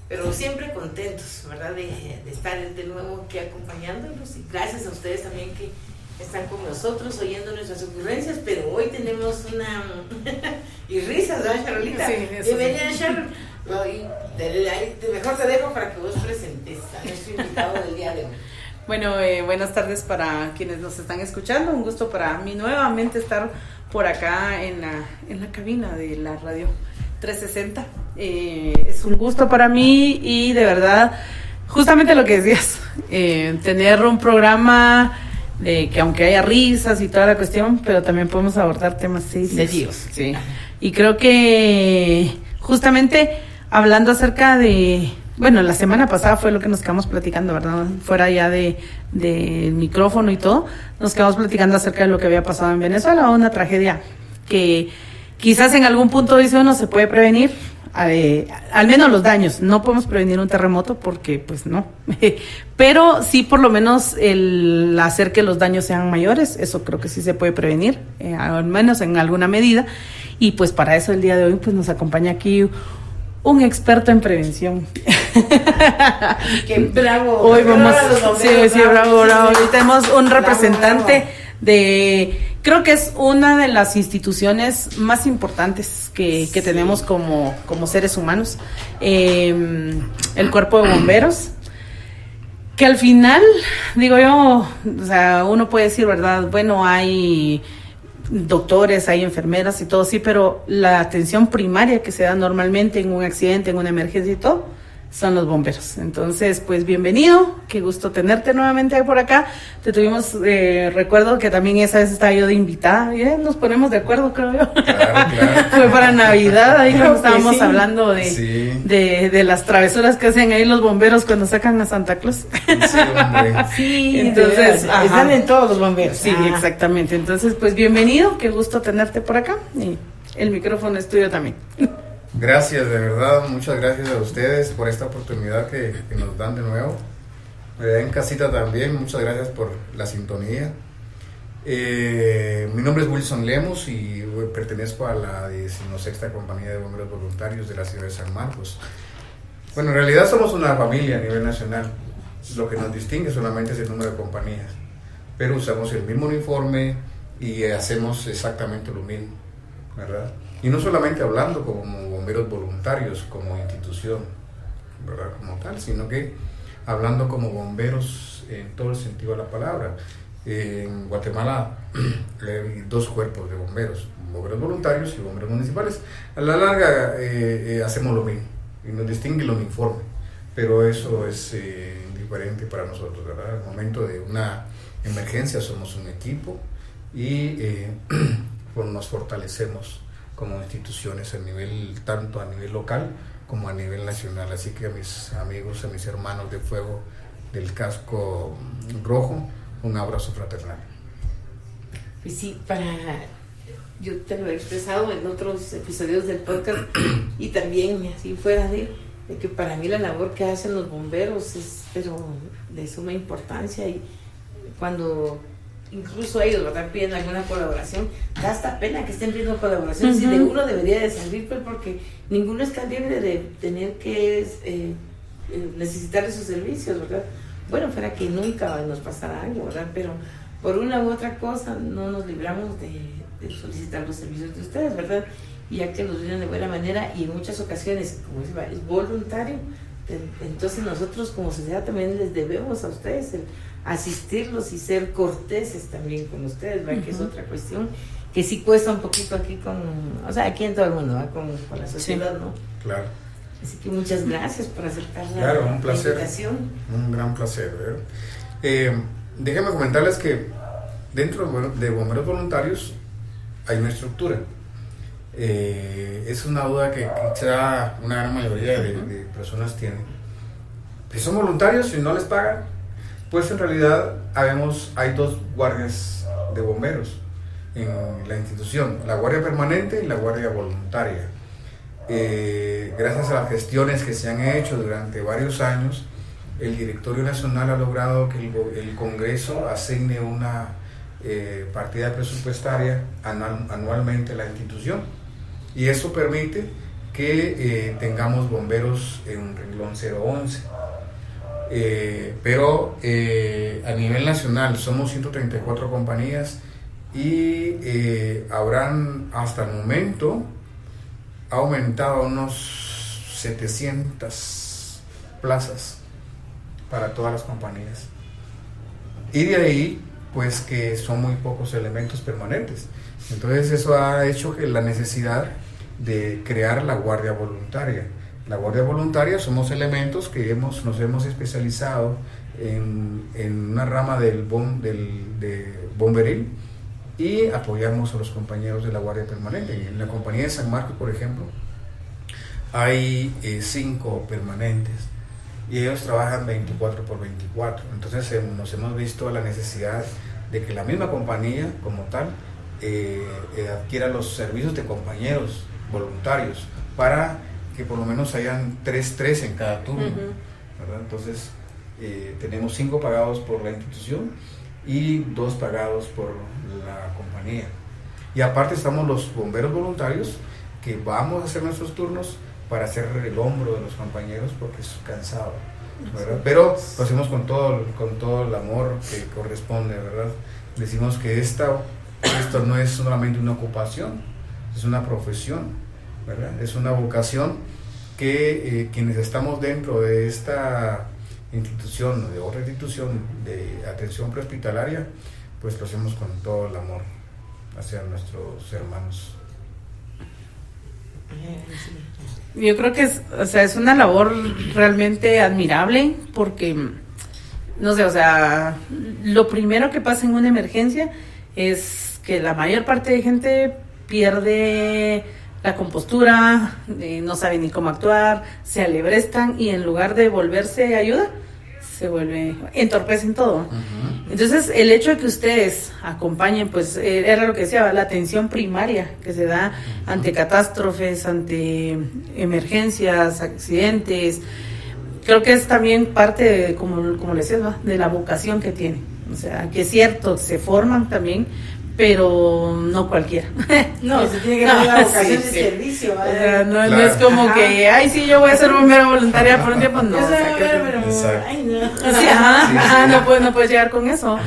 pero siempre contentos, ¿verdad? De estar de nuevo aquí acompañándolos, y gracias a ustedes también que están con nosotros oyendo nuestras ocurrencias, pero hoy tenemos una y risas, ¿verdad, Charolita? Sí, bienvenida, sí. Charol. Mejor te dejo para que vos presentes a nuestro invitado del día de hoy. Bueno, buenas tardes para quienes nos están escuchando. Un gusto para mí nuevamente estar por acá en la cabina de la Radio 360. Es un gusto para mí y de verdad, justamente lo que decías, tener un programa que aunque haya risas y toda la cuestión, pero también podemos abordar temas serios. Sí. Y creo que justamente hablando acerca de, bueno, la semana pasada fue lo que nos quedamos platicando, ¿verdad? Fuera ya de micrófono y todo, nos quedamos platicando acerca de lo que había pasado en Venezuela, una tragedia que quizás en algún punto dice uno se puede prevenir, al menos los daños. No podemos prevenir un terremoto porque pues no, pero sí por lo menos el hacer que los daños sean mayores, eso creo que sí se puede prevenir, al menos en alguna medida, y pues para eso el día de hoy pues nos acompaña aquí un experto en prevención. ¡Qué bravo! Hoy vamos, sí, bravo. Hoy tenemos un representante creo que es una de las instituciones más importantes que tenemos como seres humanos, el Cuerpo de Bomberos, que al final, digo yo, o sea, uno puede decir, ¿verdad? Bueno, hay doctores, hay enfermeras y todo, sí, pero la atención primaria que se da normalmente en un accidente, en una emergencia y todo, son los bomberos. Entonces, pues bienvenido, qué gusto tenerte nuevamente por acá. Te tuvimos, recuerdo que también esa vez estaba yo de invitada, nos ponemos de acuerdo, creo yo. Claro. Fue para Navidad, ahí cuando estábamos hablando de las travesuras que hacen ahí los bomberos cuando sacan a Santa Claus. Sí, hombre. Sí, entonces están en todos los bomberos. Sí, exactamente. Entonces, pues bienvenido, qué gusto tenerte por acá, y el micrófono es tuyo también. Gracias, de verdad, muchas gracias a ustedes por esta oportunidad que nos dan de nuevo. En casita también, muchas gracias por la sintonía. Mi nombre es Wilson Lemos y pertenezco a la 16ª Compañía de Bomberos Voluntarios de la ciudad de San Marcos. Bueno, en realidad somos una familia a nivel nacional. Lo que nos distingue solamente es el número de compañías, pero usamos el mismo uniforme y hacemos exactamente lo mismo, ¿verdad? Y no solamente hablando como bomberos voluntarios, como institución, ¿verdad? Como tal, sino que hablando como bomberos en todo el sentido de la palabra. En Guatemala hay 2 cuerpos de bomberos voluntarios y bomberos municipales. A la larga hacemos lo mismo y nos distingue el uniforme, pero eso es diferente para nosotros, ¿verdad? En el momento de una emergencia somos un equipo y pues nos fortalecemos como instituciones tanto a nivel local como a nivel nacional. Así que a mis amigos, a mis hermanos de fuego del casco rojo, un abrazo fraternal. Pues sí, yo te lo he expresado en otros episodios del podcast y también así fuera de que para mí la labor que hacen los bomberos es pero de suma importancia, y cuando incluso ellos, ¿verdad?, piden alguna colaboración, da hasta pena que estén pidiendo colaboración. Si de uno debería de salir, pues porque ninguno está libre de tener que necesitar esos servicios, ¿verdad? Bueno, fuera que nunca nos pasara algo, ¿verdad? Pero por una u otra cosa no nos libramos de solicitar los servicios de ustedes, ¿verdad? Y ya que los brindan de buena manera y en muchas ocasiones, como decía, es voluntario, entonces nosotros como sociedad también les debemos a ustedes asistirlos y ser corteses también con ustedes, ¿verdad? Que es otra cuestión que sí cuesta un poquito aquí aquí en todo el mundo, ¿verdad? Con la sociedad, sí. ¿No? Claro. Así que muchas gracias por aceptar un placer, la invitación. Un gran placer, ¿verdad? Déjenme comentarles que dentro de bomberos voluntarios hay una estructura. Es una duda que quizá una gran mayoría de personas tienen. Si son voluntarios y no les pagan, pues en realidad hay 2 guardias de bomberos en la institución, la guardia permanente y la guardia voluntaria. Gracias a las gestiones que se han hecho durante varios años, el Directorio Nacional ha logrado que el Congreso asigne una partida presupuestaria anualmente a la institución, y eso permite que tengamos bomberos en un renglón 011. Pero a nivel nacional somos 134 compañías y habrán hasta el momento aumentado unos 700 plazas para todas las compañías. Y de ahí, pues que son muy pocos elementos permanentes. Entonces eso ha hecho que la necesidad de crear la Guardia Voluntaria. La Guardia Voluntaria somos elementos que nos hemos especializado en una rama de bomberil y apoyamos a los compañeros de la Guardia Permanente. En la compañía de San Marcos, por ejemplo, hay 5 permanentes y ellos trabajan 24/24. Entonces nos hemos visto la necesidad de que la misma compañía como tal adquiera los servicios de compañeros voluntarios para que por lo menos hayan 3 en cada turno, ¿verdad? Entonces tenemos 5 pagados por la institución y 2 pagados por la compañía. Y aparte estamos los bomberos voluntarios que vamos a hacer nuestros turnos para hacer el hombro de los compañeros porque es cansado, ¿verdad? Pero lo hacemos con todo el amor que corresponde, ¿verdad? Decimos que esto no es solamente una ocupación, es una profesión, ¿verdad? Es una vocación que quienes estamos dentro de esta institución, de otra institución de atención prehospitalaria, pues lo hacemos con todo el amor hacia nuestros hermanos. Yo creo que es una labor realmente admirable porque, no sé, lo primero que pasa en una emergencia es que la mayor parte de gente pierde la compostura, no saben ni cómo actuar, se alebrestan y en lugar de volverse ayuda, entorpecen todo. Entonces, el hecho de que ustedes acompañen, pues era lo que decía, la atención primaria que se da ante catástrofes, ante emergencias, accidentes, creo que es también parte, como les decía, de la vocación que tienen. O sea, que es cierto, se forman también, pero no cualquiera. No, se tiene que dar la vocación de servicio. O sea, no es como que, ay, sí, yo voy a ser bombera voluntaria por un tiempo, no. Yo soy bombera, pero, ay, no. Sí, no puedes llegar con eso.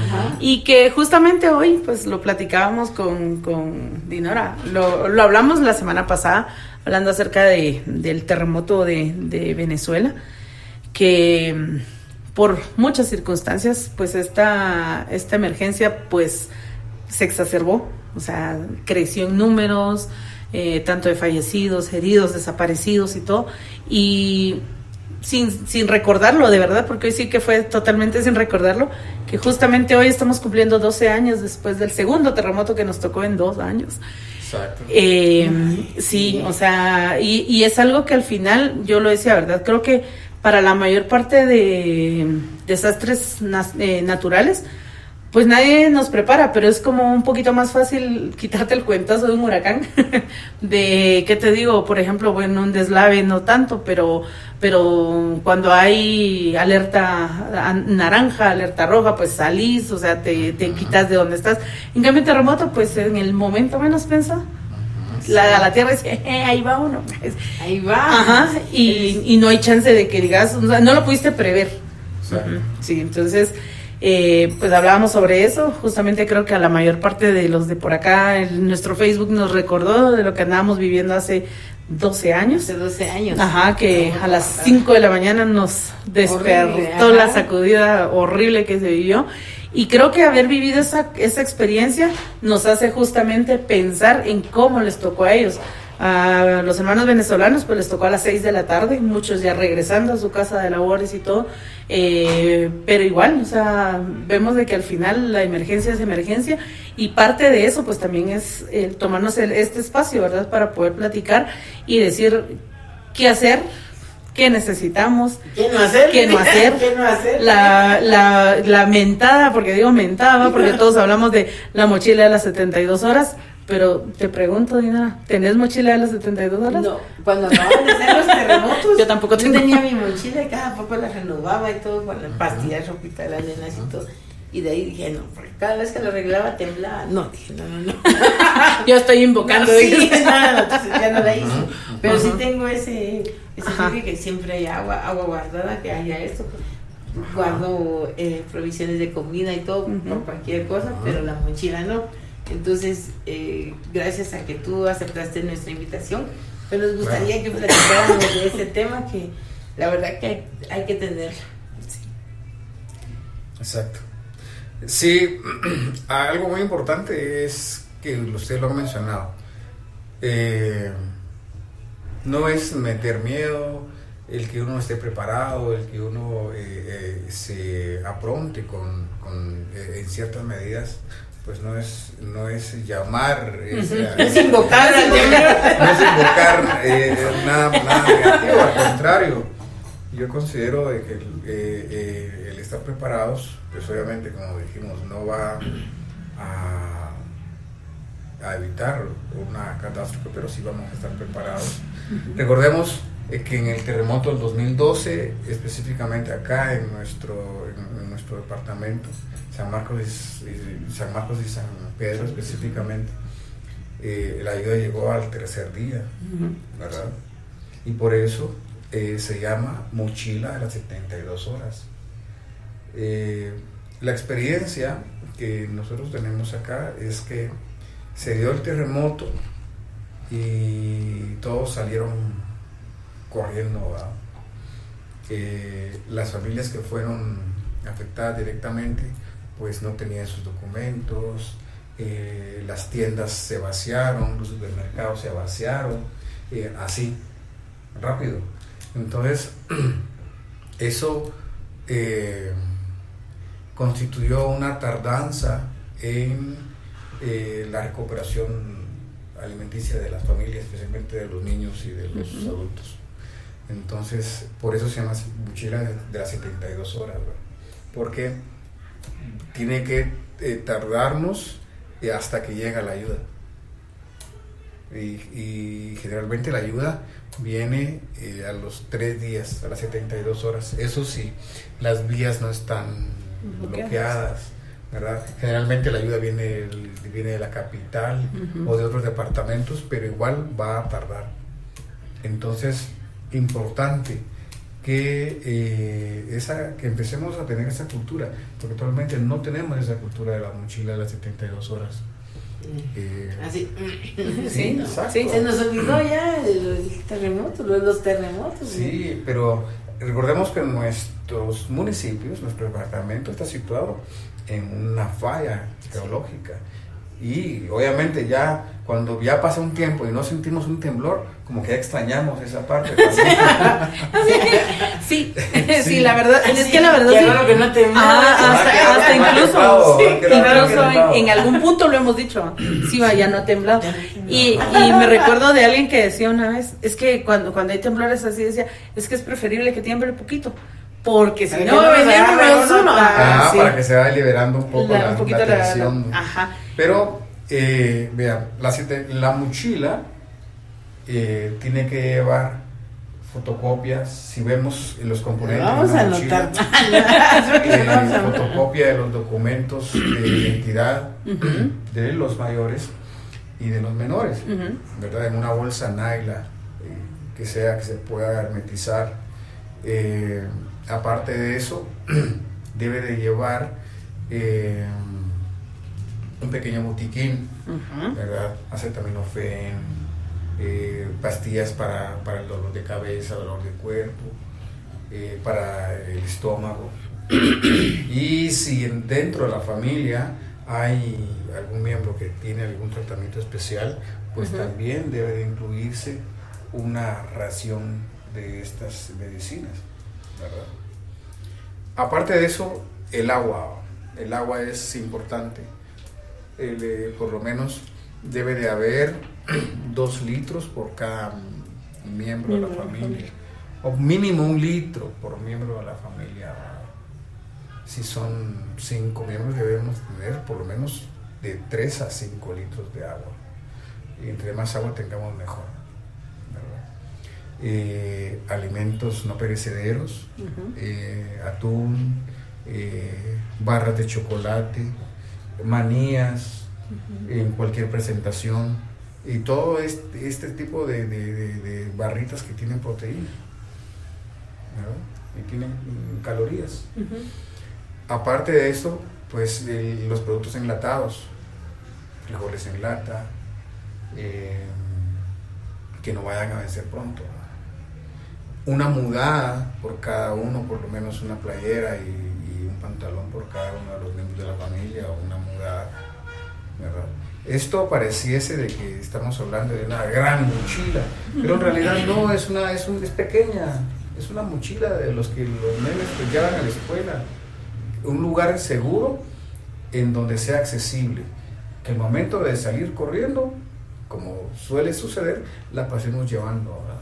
Y que justamente hoy, pues, lo platicábamos con Dinora, lo hablamos la semana pasada, hablando acerca del terremoto de Venezuela, que por muchas circunstancias, pues, esta emergencia, pues, se exacerbó, o sea, creció en números, tanto de fallecidos, heridos, desaparecidos y todo, y sin recordarlo, de verdad, porque hoy sí que fue totalmente sin recordarlo, que justamente hoy estamos cumpliendo 12 años después del segundo terremoto que nos tocó en 2 años. Exacto. Sí, o sea, y es algo que al final, yo lo decía, ¿verdad? Creo que para la mayor parte de desastres naturales, pues nadie nos prepara, pero es como un poquito más fácil quitarte el cuentazo de un huracán. De, ¿qué te digo? Por ejemplo, bueno, un deslave no tanto, pero cuando hay alerta naranja, alerta roja, pues salís, o sea, te quitas de donde estás. En cambio, terremoto, pues en el momento menos pensado, la tierra dice, ahí va uno. Ahí va. Ajá, y no hay chance de que digas, o sea, no lo pudiste prever. Sí, entonces... pues hablábamos sobre eso, justamente creo que a la mayor parte de los de por acá, nuestro Facebook nos recordó de lo que andábamos viviendo hace 12 años. Hace 12 años. Ajá, que a las 5 de la mañana nos despertó la sacudida horrible que se vivió. Y creo que haber vivido esa experiencia nos hace justamente pensar en cómo les tocó a ellos. A los hermanos venezolanos pues les tocó a las 6 de la tarde, muchos ya regresando a su casa de labores y todo, pero igual, o sea, vemos de que al final la emergencia es emergencia y parte de eso pues también es tomarnos este espacio, ¿verdad? Para poder platicar y decir qué hacer, qué necesitamos, qué no hacer, qué no hacer, ¿Qué no hacer? La mentada, porque digo mentada, porque todos hablamos de la mochila de las 72 horas. Pero te pregunto, Dina, ¿tenés mochila de las 72 horas? No, cuando acababan de hacer los terremotos, yo tampoco tengo. Tenía mi mochila y cada poco la renovaba y todo con las pastillas hospitalarias y todo. Y de ahí dije, no, porque cada vez que lo arreglaba temblaba. No, dije, no. Yo estoy invocando. No, sí, entonces ya no la hice. Pero sí tengo ese sitio que siempre hay agua guardada, que haya esto. Guardo provisiones de comida y todo por cualquier cosa, pero la mochila no. Entonces, gracias a que tú aceptaste nuestra invitación, pues nos gustaría que platicáramos de este tema que la verdad que hay que tener. Sí. Exacto. Sí, algo muy importante es que usted lo ha mencionado. No es meter miedo, el que uno esté preparado, el que uno se apronte en ciertas medidas, pues no es llamar, es invocar al no es invocar nada negativo, al contrario. Yo considero de que el estar preparados, pues obviamente, como dijimos, no va a evitar una catástrofe, pero sí vamos a estar preparados. Recordemos que en el terremoto del 2012, específicamente acá en nuestro departamento, San Marcos y San Pedro específicamente, la ayuda llegó al tercer día, ¿verdad? Y por eso se llama mochila de las 72 horas. La experiencia que nosotros tenemos acá es que se dio el terremoto y todos salieron corriendo, ¿verdad? Las familias que fueron afectadas directamente pues no tenían sus documentos, las tiendas se vaciaron, los supermercados se vaciaron, así, rápido. Entonces, eso constituyó una tardanza en la recuperación alimenticia de las familias, especialmente de los niños y de los adultos. Entonces, por eso se llama mochila de las 72 horas, ¿verdad? Porque tiene que tardarnos hasta que llega la ayuda. Y generalmente la ayuda viene a los 3 días, a las 72 horas. Eso sí, las vías no están bloqueadas, ¿verdad? Generalmente la ayuda viene de la capital o de otros departamentos, pero igual va a tardar. Entonces, importante que empecemos a tener esa cultura, porque actualmente no tenemos esa cultura de la mochila de las 72 horas. Así. Sí, exacto. Sí. Se nos olvidó ya los terremotos. Sí, pero recordemos que nuestros municipios, nuestro departamento está situado en una falla geológica. Y obviamente ya cuando ya pasa un tiempo y no sentimos un temblor, como que ya extrañamos esa parte también. Sí, la verdad, es que la verdad Qué sí. raro que no temblaba. Hasta incluso incluso en algún punto lo hemos dicho, sí, ya no ha temblado. Y me recuerdo de alguien que decía una vez, es que cuando hay temblores así, decía, es que es preferible que tiemble poquito, porque si no, para que se vaya liberando un poco la tensión. Ajá. Pero, vean, la mochila tiene que llevar fotocopias, si vemos los componentes Vamos de la a mochila, anotar. fotocopia de los documentos de identidad de los mayores y de los menores, ¿verdad? En una bolsa naila que se pueda hermetizar. Aparte de eso, debe de llevar un pequeño botiquín, ¿verdad? Acetaminofén, pastillas para el dolor de cabeza, dolor de cuerpo, para el estómago. Y si dentro de la familia hay algún miembro que tiene algún tratamiento especial, pues también debe de incluirse una ración de estas medicinas, ¿verdad? Aparte de eso, el agua es importante. Por lo menos debe de haber 2 litros por cada miembro de la familia, o mínimo 1 litro por miembro de la familia. Si son 5 miembros, debemos tener por lo menos de 3 a 5 litros de agua, y entre más agua tengamos mejor, ¿verdad? Alimentos no perecederos, atún, barras de chocolate, manías, en cualquier presentación, y todo este tipo de barritas que tienen proteína, ¿verdad? Y tienen calorías. Aparte de eso, pues los productos enlatados, frijoles en lata, que no vayan a vencer pronto. Una mudada por cada uno, por lo menos una playera y un pantalón por cada uno de los miembros de la familia, o una mudada, ¿verdad? Esto pareciese de que estamos hablando de una gran mochila, pero en realidad no, es pequeña, es una mochila de los que los nenes pues llevan a la escuela, un lugar seguro en donde sea accesible, que el momento de salir corriendo, como suele suceder, la pasemos llevando, ¿verdad?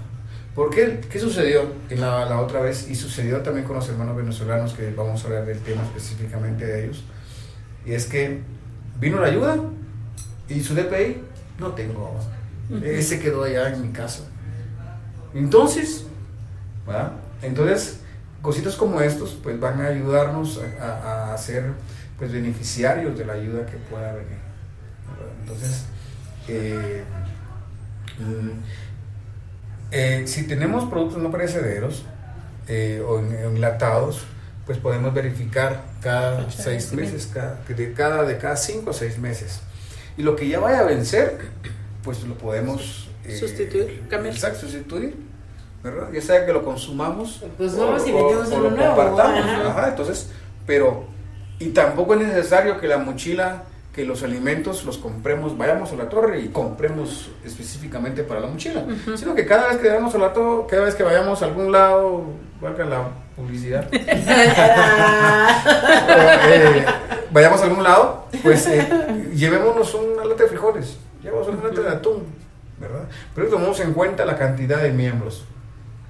¿Por qué? ¿Qué sucedió en la otra vez? Y sucedió también con los hermanos venezolanos, que vamos a hablar del tema específicamente de ellos. Y es que vino la ayuda y su DPI no tengo. Ese quedó allá en mi casa. Entonces, ¿verdad? Entonces, cositas como estos pues van a ayudarnos a ser pues beneficiarios de la ayuda que pueda venir, ¿verdad? Entonces, si tenemos productos no perecederos o enlatados, pues podemos verificar cada 6 meses, de cada 5 a 6 meses. Y lo que ya vaya a vencer, pues lo podemos sustituir, cambiar. Exacto, sustituir, ¿verdad? Ya sea que lo consumamos, pues no, si metemos en lo lo nuevo, compartamos. Ajá, entonces, pero, y tampoco es necesario que la mochila, que los alimentos los compremos, vayamos a la torre y compremos específicamente para la mochila, sino que cada vez que vayamos a la torre, cada vez que vayamos a algún lado, valga la publicidad, vayamos a algún lado, pues llevémonos una lata de frijoles, llevamos una lata de atún, ¿verdad? Pero tomemos en cuenta la cantidad de miembros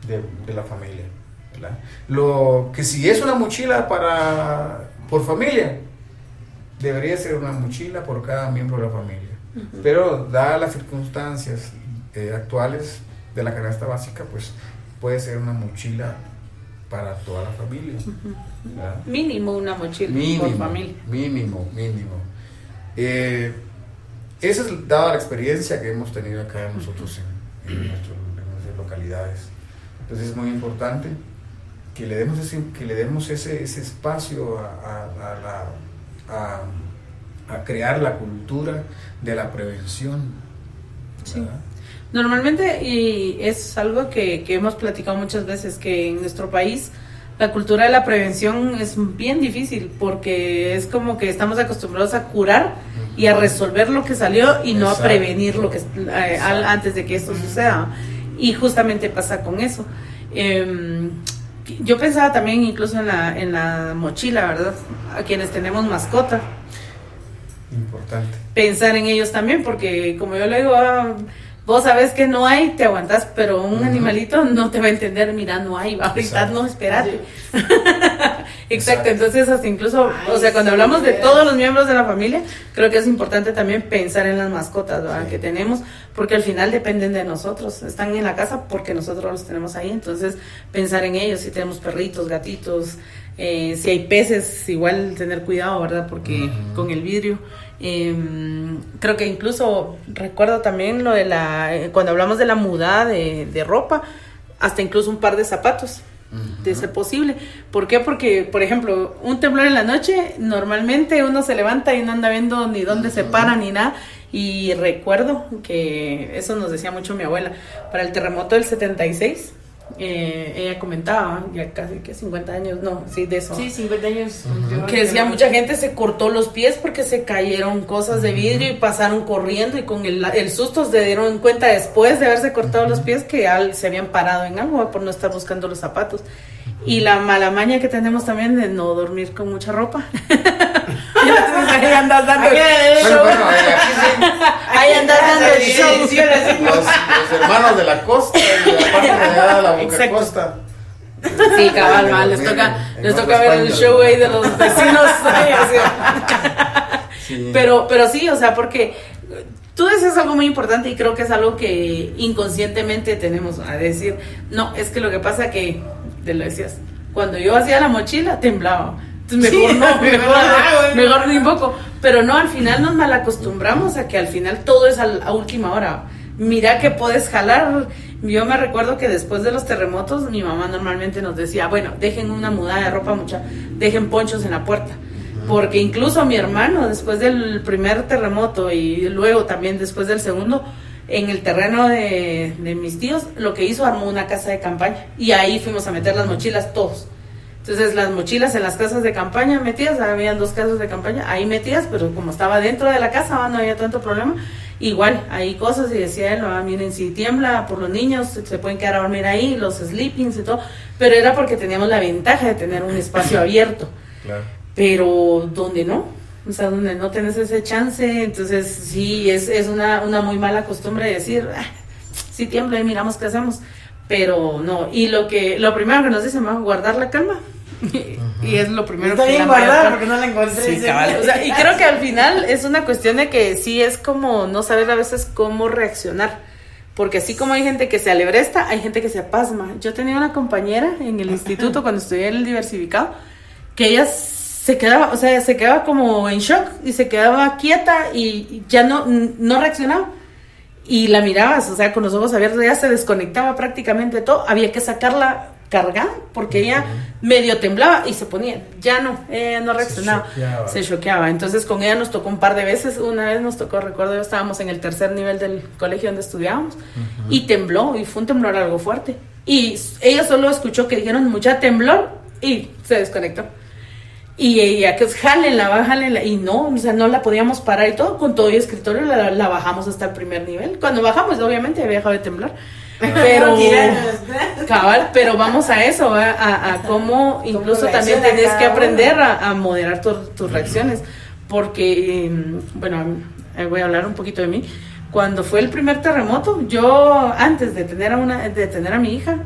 de la familia, ¿verdad? Lo que si es una mochila por familia, debería ser una mochila por cada miembro de la familia. Pero dadas las circunstancias actuales de la canasta básica, pues puede ser una mochila para toda la familia. Mínimo una mochila por familia. Mínimo. Esa es dada la experiencia que hemos tenido acá nosotros en nuestras localidades. Entonces es muy importante que le demos ese espacio a crear la cultura de la prevención, sí. Normalmente, y es algo que hemos platicado muchas veces, que en nuestro país la cultura de la prevención es bien difícil, porque es como que estamos acostumbrados a curar y a resolver lo que salió y no a prevenir lo que antes de que esto suceda. Y justamente pasa con eso. Yo pensaba también incluso en la mochila, ¿verdad? A quienes tenemos mascota. Importante. Pensar en ellos también, porque como yo le digo, vos sabes que no hay, te aguantas, pero un animalito no te va a entender, mira, no hay, ahorita no, espérate. Exacto, entonces hasta incluso, o sea, cuando hablamos de todos los miembros de la familia, creo que es importante también pensar en las mascotas, ¿verdad? Que tenemos, porque al final dependen de nosotros, están en la casa porque nosotros los tenemos ahí, entonces pensar en ellos, si tenemos perritos, gatitos, si hay peces, igual tener cuidado, ¿verdad? Porque con el vidrio, creo que incluso recuerdo también lo de cuando hablamos de la mudada de ropa, hasta incluso un par de zapatos, de ser posible. ¿Por qué? Porque, por ejemplo, un temblor en la noche, normalmente uno se levanta y no anda viendo ni dónde se para ni nada. Y recuerdo que eso nos decía mucho mi abuela, para el terremoto del 76, ella comentaba, ya casi que 50 años, no, sí, de eso. Sí, 50 años. Que decía, mucha gente se cortó los pies porque se cayeron cosas de vidrio y pasaron corriendo, y con el susto se dieron cuenta después de haberse cortado los pies que se habían parado en algo por no estar buscando los zapatos. Y la mala maña que tenemos también de no dormir con mucha ropa. Ahí andas dando el show. Ahí andas dando el show. Los hermanos de la costa y la parte de la boca costa. Sí, cabal, les toca ver el show ahí de los vecinos. Sí. Pero sí, o sea, porque tú decías algo muy importante y creo que es algo que inconscientemente tenemos a decir. No, es que lo que pasa que, te lo decías, cuando yo hacía la mochila temblaba. Entonces mejor Sí, no, mejor mejor ni poco. Pero no, al final nos malacostumbramos a que al final todo es a última hora. Mira que puedes jalar. Yo me recuerdo que después de los terremotos, mi mamá normalmente nos decía, bueno, dejen una mudada de ropa mucha, dejen ponchos en la puerta. Porque incluso mi hermano, después del primer terremoto y luego también después del segundo, en el terreno de mis tíos, lo que hizo, armó una casa de campaña. Y ahí fuimos a meter las mochilas todos. Entonces las mochilas en las casas de campaña metidas, habían 2 casas de campaña, ahí metidas, pero como estaba dentro de la casa, no había tanto problema. Igual, hay cosas y decía él, miren, si tiembla por los niños, se pueden quedar a dormir ahí, los sleepings y todo, pero era porque teníamos la ventaja de tener un espacio abierto. Claro. Pero donde no, o sea, donde no tenés ese chance, entonces sí, es una muy mala costumbre decir, si tiembla y miramos qué hacemos, pero no, y lo primero que nos dicen, vamos a guardar la calma. Y es lo primero está que bien guardada porque no la encontré. Sí, cabal. O sea, y creo que al final es una cuestión de que sí es como no saber a veces cómo reaccionar, porque así como hay gente que se alebresta, hay gente que se apasma. Yo tenía una compañera en el instituto cuando estudié en el diversificado, que ella se quedaba como en shock y se quedaba quieta y ya no reaccionaba. Y la mirabas, o sea, con los ojos abiertos, ya se desconectaba prácticamente todo, había que sacarla cargada porque ella medio temblaba y se ponía, ya no reaccionaba, se choqueaba. Entonces con ella nos tocó un par de veces. Una vez nos tocó, recuerdo, yo estábamos en el 3er nivel del colegio donde estudiábamos y tembló, y fue un temblor algo fuerte, y ella solo escuchó que dijeron mucha temblor y se desconectó. Y ella, que jálenla, y no, o sea, no la podíamos parar y todo, con todo y escritorio la bajamos hasta el primer nivel. Cuando bajamos, obviamente había dejado de temblar. Pero cabal, pero vamos a eso, a cómo incluso también tenés que aprender a moderar tus reacciones, porque bueno, voy a hablar un poquito de mí. Cuando fue el primer terremoto, yo antes de tener a mi hija,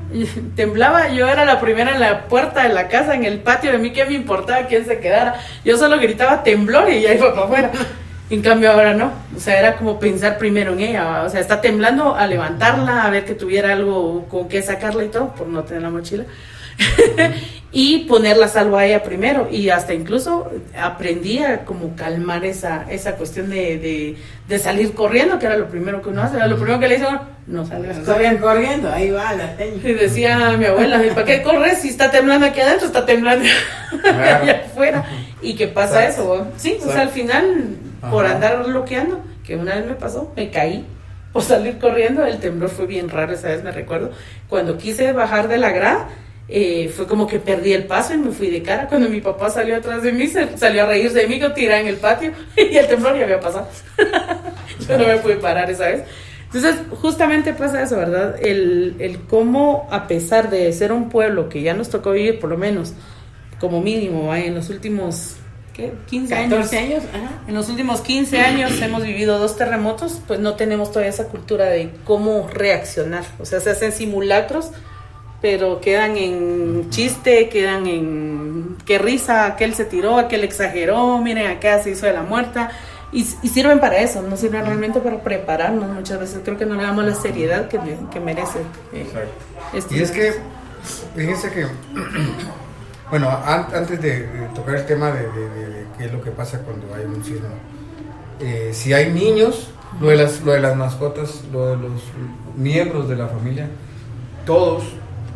temblaba, yo era la primera en la puerta de la casa, en el patio, de mí qué me importaba quién se quedara, yo solo gritaba temblor y ya iba para afuera. En cambio ahora no, o sea, era como pensar primero en ella, o sea, está temblando, a levantarla, a ver que tuviera algo con qué sacarla y todo, por no tener la mochila, y ponerla a salvo a ella primero, y hasta incluso aprendí a como calmar esa cuestión de salir corriendo, que era lo primero que uno hace, era lo primero que le dicen, no salgas corriendo, ahí va la teña. Y decía mi abuela, ¿para qué corres si está temblando aquí adentro? Está temblando allá afuera. ¿Y qué pasa eso? Sí, o sea, al final, por andar bloqueando, que una vez me pasó, me caí por salir corriendo. El temblor fue bien raro esa vez, me recuerdo. Cuando quise bajar de la grada, fue como que perdí el paso y me fui de cara. Cuando mi papá salió atrás de mí, salió a reírse de mí, que tiré en el patio y el temblor ya había pasado. Yo no me pude parar esa vez. Entonces, justamente pasa eso, ¿verdad? El cómo, a pesar de ser un pueblo que ya nos tocó vivir, por lo menos, como mínimo, en los últimos 15 años. 14 años, ajá. En los últimos 15 años hemos vivido 2 terremotos, pues no tenemos todavía esa cultura de cómo reaccionar. O sea, se hacen simulacros, pero quedan en chiste, quedan en qué risa, aquel se tiró, aquel exageró, miren acá se hizo de la muerta, y sirven para eso, no sirven realmente para prepararnos. Muchas veces creo que no le damos la seriedad que merece. Y es que, fíjense que, bueno, antes de tocar el tema de qué es lo que pasa cuando hay un sismo, si hay niños, lo de las mascotas, lo de los miembros de la familia, todos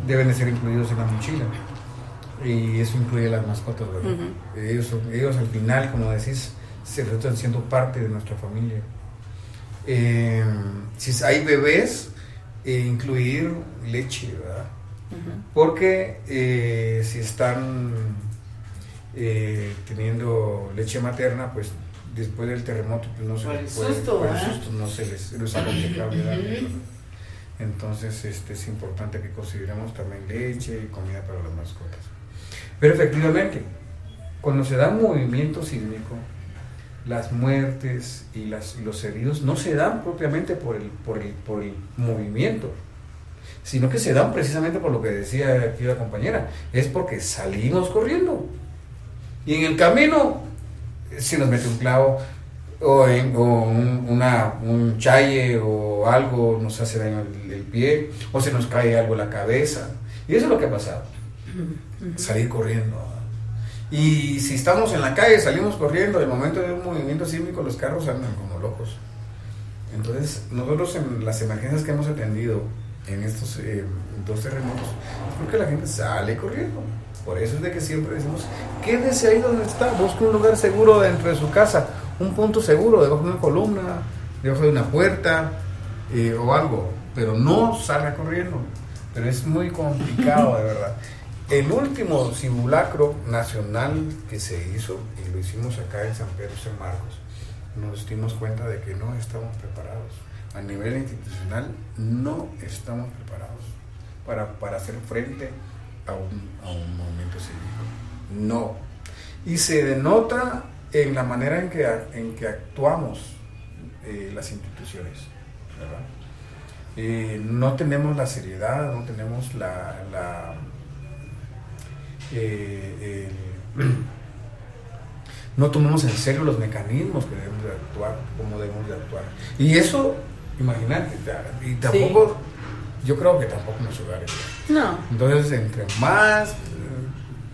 deben de ser incluidos en la mochila, y eso incluye las mascotas, ¿verdad? Ellos al final, como decís, se resultan siendo parte de nuestra familia. Si hay bebés, incluir leche, ¿verdad? Porque si están teniendo leche materna, pues después del terremoto pues no se les puede, por el susto no se les aconsejable darle. Entonces es importante que consideremos también leche y comida para las mascotas. Pero efectivamente, cuando se da un movimiento sísmico, las muertes y los heridos no se dan propiamente por el movimiento, sino que se dan precisamente por lo que decía aquí la compañera, es porque salimos corriendo y en el camino si nos mete un clavo o un chaye o algo nos hace daño el pie, o se nos cae algo en la cabeza, y eso es lo que ha pasado, salir corriendo. Y si estamos en la calle, salimos corriendo, en el momento de un movimiento sísmico los carros andan como locos. Entonces, nosotros en las emergencias que hemos atendido en estos 2 terremotos, es porque la gente sale corriendo. Por eso es de que siempre decimos, quédese ahí donde está, busque un lugar seguro dentro de su casa, un punto seguro, debajo de una columna, debajo de una puerta o algo, pero no salga corriendo. Pero es muy complicado, de verdad. El último simulacro nacional que se hizo, y lo hicimos acá en San Pedro San Marcos, nos dimos cuenta de que no estamos preparados. A nivel institucional no estamos preparados para hacer frente a un movimiento cívico. No. Y se denota en la manera en que actuamos las instituciones, ¿verdad? No tenemos la seriedad, no tenemos no tomamos en serio los mecanismos que debemos de actuar, cómo debemos de actuar. Y eso, imagínate, y tampoco, sí. Yo creo que tampoco en los hogares. No. Entonces, entre más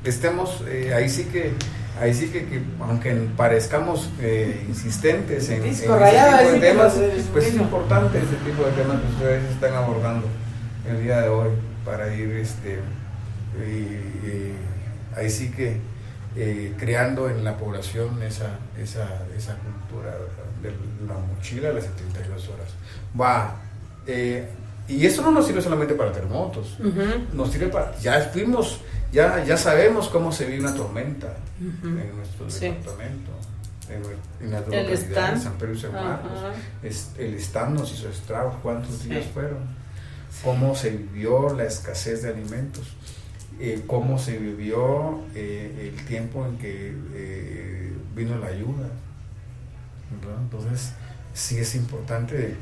estemos, ahí sí que aunque parezcamos insistentes en ese tipo de temas, pues es importante ese tipo de temas que ustedes están abordando el día de hoy para ir ahí sí que creando en la población esa cultura, ¿verdad? De la mochila de las 72 horas. Y eso no nos sirve solamente para terremotos, nos sirve para, ya sabemos cómo se vive una tormenta en nuestro departamento, en las localidades de San Pedro y San Marcos. El stand nos hizo estragos, ¿cuántos días fueron? Cómo se vivió la escasez de alimentos. Cómo se vivió el tiempo en que vino la ayuda, ¿verdad? Entonces sí es importante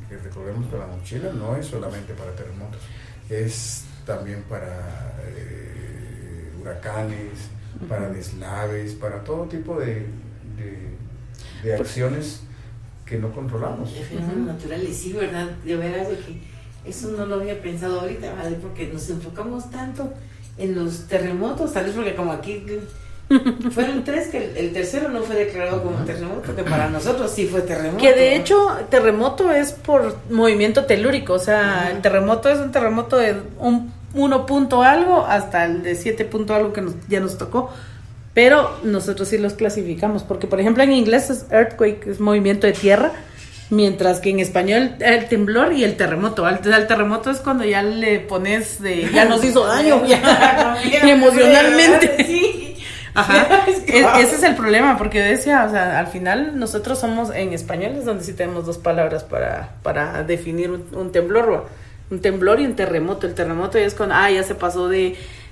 que recordemos que la mochila no es solamente para terremotos, es también para huracanes, para deslaves, para todo tipo de acciones que no controlamos. De fenómenos naturales, sí, ¿verdad? De veras de que eso no lo había pensado ahorita, ¿vale? Porque nos enfocamos tanto en los terremotos, tal vez porque como aquí fueron 3, que el tercero no fue declarado como terremoto, que para nosotros sí fue terremoto. Que de hecho, terremoto es por movimiento telúrico, o sea, el terremoto es un terremoto de 1 punto algo hasta el de 7 punto algo que ya nos tocó, pero nosotros sí los clasificamos, porque por ejemplo en inglés es earthquake, es movimiento de tierra, mientras que en español el temblor y el terremoto. El terremoto es cuando ya le pones ya nos hizo daño ya, emocionalmente. Sí. Ajá. Ese es el problema, porque yo decía, o sea, al final nosotros somos en español es donde sí tenemos 2 palabras para definir un temblor y un terremoto. El terremoto es cuando ya se pasó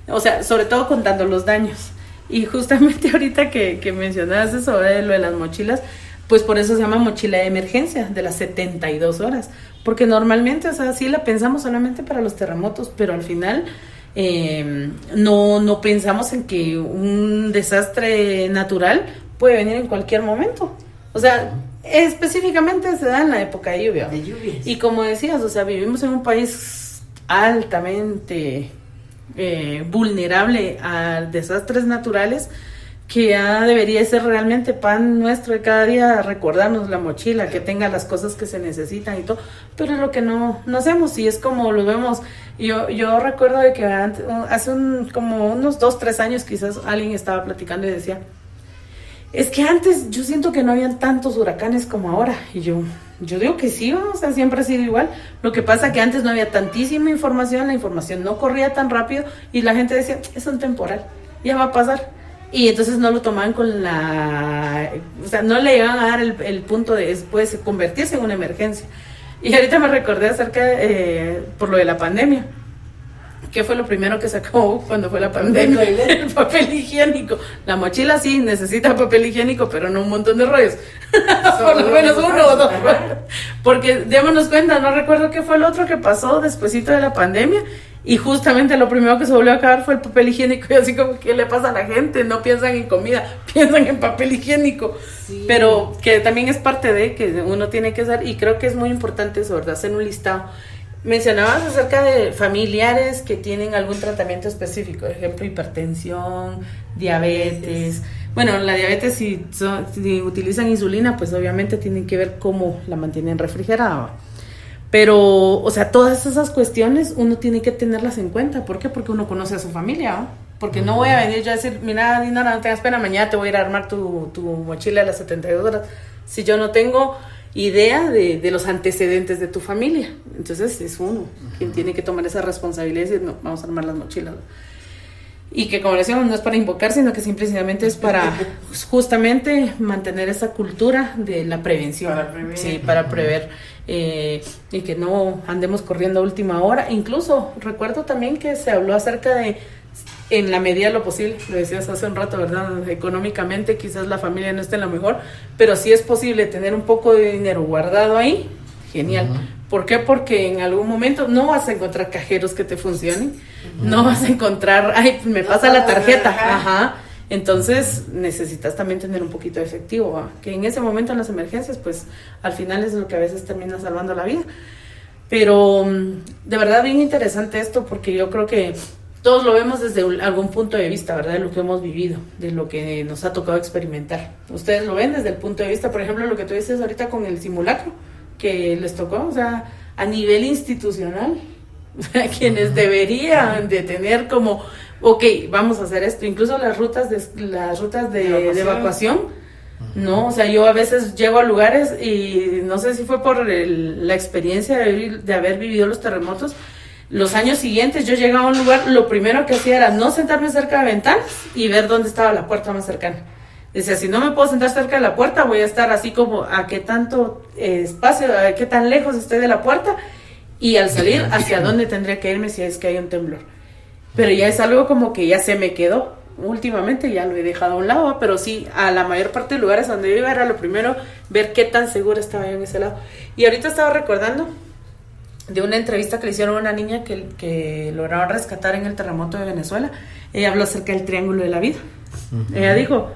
o sea, sobre todo contando los daños. Y justamente ahorita que mencionabas eso de lo de las mochilas, pues por eso se llama mochila de emergencia, de las 72 horas. Porque normalmente, o sea, sí la pensamos solamente para los terremotos, pero al final no pensamos en que un desastre natural puede venir en cualquier momento. O sea, específicamente se da en la época de lluvia. De lluvias. Y como decías, o sea, vivimos en un país altamente vulnerable a desastres naturales, que ya debería ser realmente pan nuestro de cada día, recordarnos la mochila, que tenga las cosas que se necesitan y todo, pero es lo que no hacemos, y es como lo vemos. Yo recuerdo de que hace como unos 2-3 años quizás alguien estaba platicando y decía, es que antes yo siento que no habían tantos huracanes como ahora, y yo digo que sí, o sea, siempre ha sido igual. Lo que pasa que antes no había tantísima información, la información no corría tan rápido, y la gente decía, es un temporal, ya va a pasar. Y entonces no lo tomaban o sea, no le iban a dar el punto de después convertirse en una emergencia. Y ahorita me recordé acerca por lo de la pandemia. ¿Qué fue lo primero que se acabó cuando fue la pandemia? El papel higiénico. La mochila sí necesita papel higiénico, pero no un montón de rollos. Por lo menos 1 o 2. Porque démonos cuenta, no recuerdo qué fue el otro que pasó despuesito de la pandemia. Y justamente lo primero que se volvió a acabar fue el papel higiénico. Y así como, ¿qué le pasa a la gente? No piensan en comida, piensan en papel higiénico. Sí. Pero que también es parte de que uno tiene que usar. Y creo que es muy importante eso, ¿verdad? Hacer un listado. Mencionabas acerca de familiares que tienen algún tratamiento específico, por ejemplo, hipertensión, diabetes. Bueno, la diabetes, si utilizan insulina, pues obviamente tienen que ver cómo la mantienen refrigerada. Pero, o sea, todas esas cuestiones uno tiene que tenerlas en cuenta. ¿Por qué? Porque uno conoce a su familia, ¿no? Porque no voy a venir yo a decir, mira, Dinora, no tengas pena, mañana te voy a ir a armar tu mochila a las 72 horas. Si yo no tengo idea de los antecedentes de tu familia. Entonces es uno quien tiene que tomar esa responsabilidad y decir, no, vamos a armar las mochilas. Y que, como decíamos, no es para invocar, sino que simplemente es para justamente mantener esa cultura de la prevención. Para prever. Sí, para prever. Y que no andemos corriendo a última hora. Incluso recuerdo también que se habló acerca de, en la medida de lo posible, lo decías hace un rato, ¿verdad? Económicamente quizás la familia no esté en lo mejor, pero sí es posible tener un poco de dinero guardado ahí. Genial. ¿Por qué? Porque en algún momento no vas a encontrar cajeros que te funcionen, no vas a encontrar, ay, me pasa la tarjeta, ajá. Entonces necesitas también tener un poquito de efectivo, ¿va? Que en ese momento en las emergencias, pues al final es lo que a veces termina salvando la vida. Pero de verdad bien interesante esto, porque yo creo que todos lo vemos desde algún punto de vista, ¿verdad? De lo que hemos vivido, de lo que nos ha tocado experimentar. Ustedes lo ven desde el punto de vista, por ejemplo, lo que tú dices ahorita con el simulacro que les tocó, o sea, a nivel institucional, quienes deberían de tener como, ok, vamos a hacer esto, incluso las rutas de evacuación, ¿no? O sea, yo a veces llego a lugares y no sé si fue por la experiencia de haber vivido los terremotos. Los años siguientes yo llegaba a un lugar, lo primero que hacía era no sentarme cerca de ventanas y ver dónde estaba la puerta más cercana. Decía, si no me puedo sentar cerca de la puerta, voy a estar así como a qué tanto espacio, a qué tan lejos estoy de la puerta, y al salir, hacia dónde tendría que irme si es que hay un temblor. Pero ya es algo como que ya se me quedó. Últimamente ya lo he dejado a un lado, pero sí, a la mayor parte de lugares donde yo iba era lo primero, ver qué tan segura estaba yo en ese lado. Y ahorita estaba recordando de una entrevista que le hicieron a una niña que lograron rescatar en el terremoto de Venezuela. Ella habló acerca del triángulo de la vida. Ella dijo,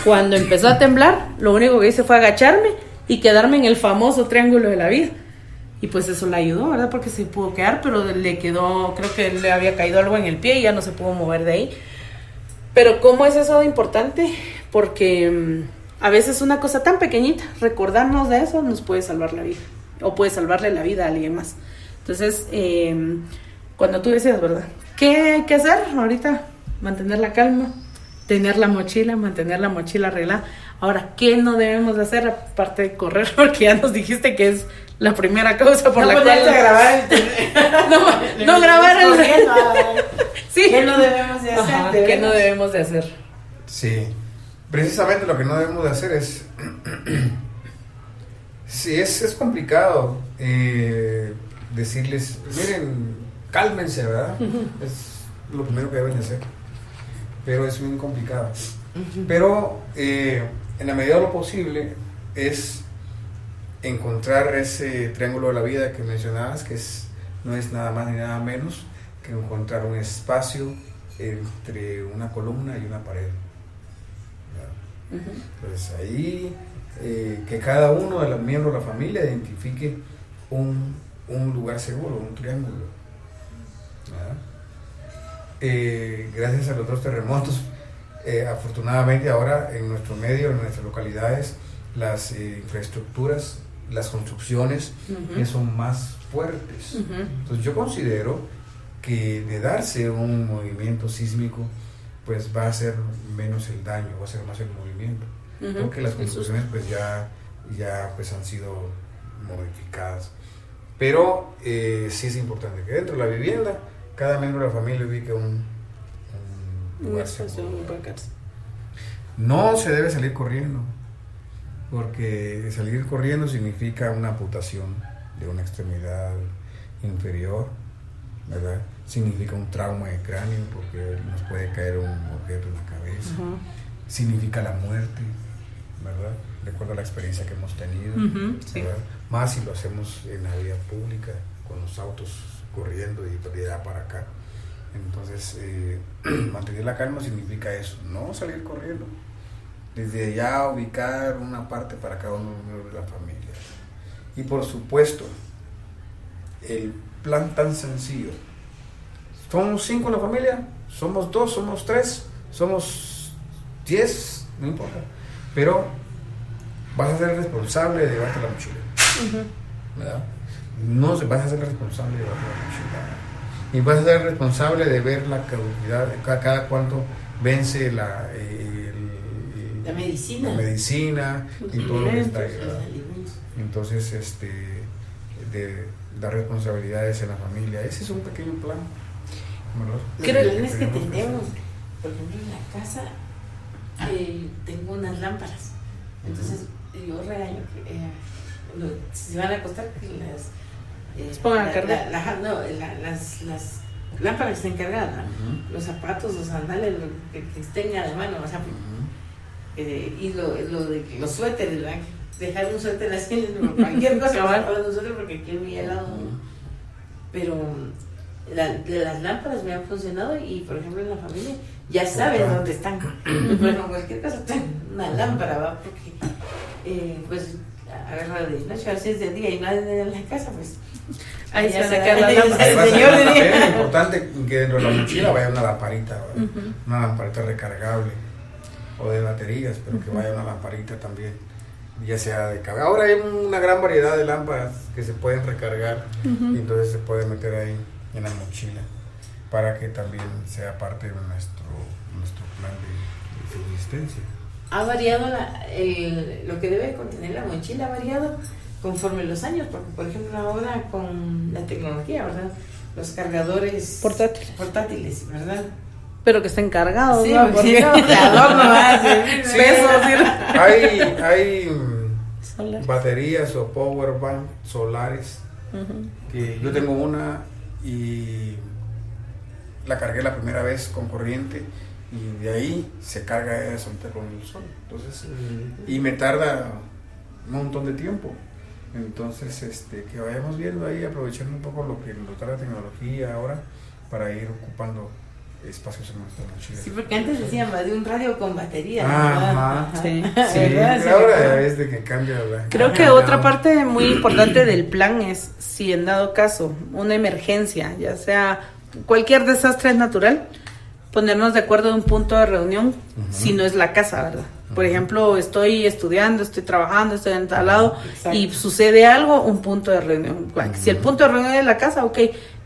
cuando empezó a temblar, lo único que hice fue agacharme y quedarme en el famoso triángulo de la vida. Y pues eso le ayudó, ¿verdad? Porque se pudo quedar, pero le quedó, creo que le había caído algo en el pie y ya no se pudo mover de ahí. Pero ¿cómo es eso importante? Porque a veces una cosa tan pequeñita, recordarnos de eso, nos puede salvar la vida. O puede salvarle la vida a alguien más. Entonces, cuando tú decías, ¿verdad? ¿Qué hay que hacer ahorita? Mantener la calma, tener la mochila, mantener la mochila arreglada. Ahora, ¿qué no debemos de hacer aparte de correr? Porque ya nos dijiste que es la primera causa por la cual... grabar no grabar el... Sí. ¿Qué no debemos de hacer? Ajá, ¿qué no debemos de hacer? Sí, precisamente lo que no debemos de hacer es... sí, es complicado decirles, miren, cálmense, ¿verdad? Es lo primero que deben de hacer, pero es muy complicado. Pero en la medida de lo posible es encontrar ese triángulo de la vida que mencionabas, que no es nada más ni nada menos que encontrar un espacio entre una columna y una pared. Entonces ahí que cada uno de los miembros de la familia identifique un lugar seguro, un triángulo. Gracias a los dos terremotos, afortunadamente ahora en nuestro medio, en nuestras localidades, las infraestructuras, las construcciones son más fuertes. Entonces yo considero que de darse un movimiento sísmico, pues va a ser menos el daño, va a ser más el movimiento. Porque las construcciones pues ya pues han sido modificadas. Pero sí es importante que dentro de la vivienda cada miembro de la familia ubique un lugar seguro. No se debe salir corriendo, porque salir corriendo significa una amputación de una extremidad inferior, ¿verdad? Significa un trauma de cráneo, porque nos puede caer un objeto en la cabeza. Significa la muerte, ¿verdad? De acuerdo a la experiencia que hemos tenido, sí. Más si lo hacemos en la vía pública, con los autos corriendo y de allá para acá. Entonces, mantener la calma significa eso, no salir corriendo. Desde allá ubicar una parte para cada uno de la familia. Y por supuesto, el plan tan sencillo. Somos 5 en la familia, somos 2, somos 3, somos 10, no importa. Pero vas a ser responsable de llevarte la mochila. ¿Verdad? No vas a ser responsable de llevarte la mochila. Y vas a ser responsable de ver la caducidad, cada cuánto vence la medicina y todo lo que está ahí. Entonces, de dar responsabilidades en la familia, ese es un pequeño plan. Los planes que tenemos, por ejemplo, en la casa tengo unas lámparas. Entonces, yo regaño que si se van a acostar, que las pongan a cargar. Las lámparas que estén cargadas, ¿no? Los zapatos, los sandales, lo que estén a la mano, o sea, y lo de los suéteres, ¿verdad? Dejar un suéter así, cualquier cosa, para un suéter porque aquí es muy helado, ¿no? Pero las lámparas me han funcionado y, por ejemplo, en la familia ya saben dónde están. Por ejemplo, cualquier cosa, una lámpara, ¿va? Porque, pues, agarra de noche, a ver si es de día y nadie en la casa, pues. Ahí se van a sacar las lámparas. Es importante que dentro de la mochila vaya una lamparita, una lamparita recargable o de baterías, pero que vaya una lamparita también, ya sea de cabeza. Ahora hay una gran variedad de lámparas que se pueden recargar y entonces se puede meter ahí en la mochila para que también sea parte de nuestro plan de subsistencia. Ha variado lo que debe contener la mochila, ha variado conforme los años, porque por ejemplo ahora con la tecnología, ¿verdad? Los cargadores portátiles, ¿verdad? Pero que estén cargados, sí, ¿no? Porque no, de adorno va a servir. Sí, hay baterías o power bank solares, que yo tengo una y la cargué la primera vez con corriente y de ahí se carga ella solita con el sol. Entonces, y me tarda un montón de tiempo. Entonces, que vayamos viendo ahí, aprovechando un poco lo que nos da la tecnología ahora para ir ocupando espacios en nuestra mochila. Sí, porque antes decían de un radio con batería. Ajá. Sí, pero ahora es de que cambia. Creo que otra parte muy importante del plan es, si en dado caso, una emergencia, ya sea cualquier desastre natural, ponernos de acuerdo en un punto de reunión, si no es la casa, ¿verdad? Por ejemplo, estoy estudiando, estoy trabajando, estoy en tal lado y sucede algo, un punto de reunión. Si el punto de reunión es la casa, ok,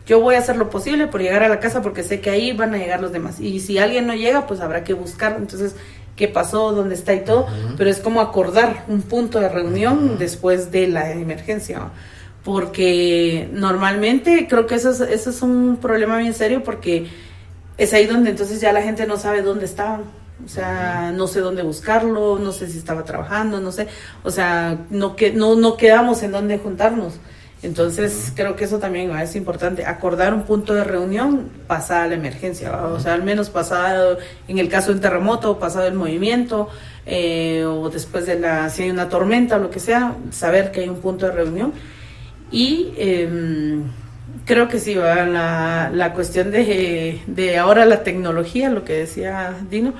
yo voy a hacer lo posible por llegar a la casa porque sé que ahí van a llegar los demás. Y si alguien no llega, pues habrá que buscar. Entonces, ¿qué pasó? ¿Dónde está? Y todo. Pero es como acordar un punto de reunión después de la emergencia. Porque normalmente creo que eso es un problema bien serio porque es ahí donde entonces ya la gente no sabe dónde estaban. O sea, no sé dónde buscarlo, no sé si estaba trabajando, no sé. O sea, no quedamos en dónde juntarnos. Entonces, creo que eso también es importante, acordar un punto de reunión pasada la emergencia, ¿va? O sea, al menos pasado, en el caso de un terremoto, pasado el movimiento, o después si hay una tormenta o lo que sea, saber que hay un punto de reunión. Y creo que sí, ¿va? La cuestión de ahora la tecnología, lo que decía Dino,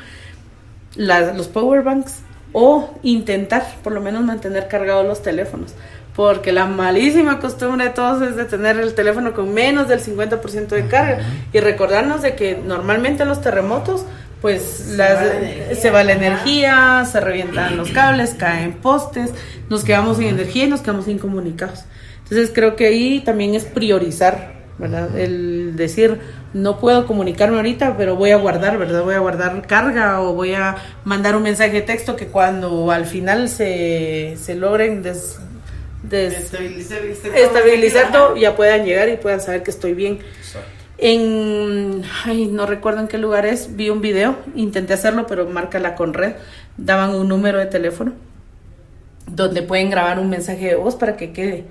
los power banks, o intentar por lo menos mantener cargados los teléfonos. Porque la malísima costumbre de todos es de tener el teléfono con menos del 50% de carga y recordarnos de que normalmente en los terremotos pues se va la energía, se revientan los cables, caen postes, nos quedamos sin energía y nos quedamos incomunicados. Entonces creo que ahí también es priorizar, ¿verdad? El decir, no puedo comunicarme ahorita, pero voy a guardar, ¿verdad? Voy a guardar carga o voy a mandar un mensaje de texto que cuando al final se logren estabilizar todo, ya puedan llegar y puedan saber que estoy bien. No recuerdo en qué lugar vi un video, intenté hacerlo, pero marca la Conred, daban un número de teléfono donde pueden grabar un mensaje de voz para que quede.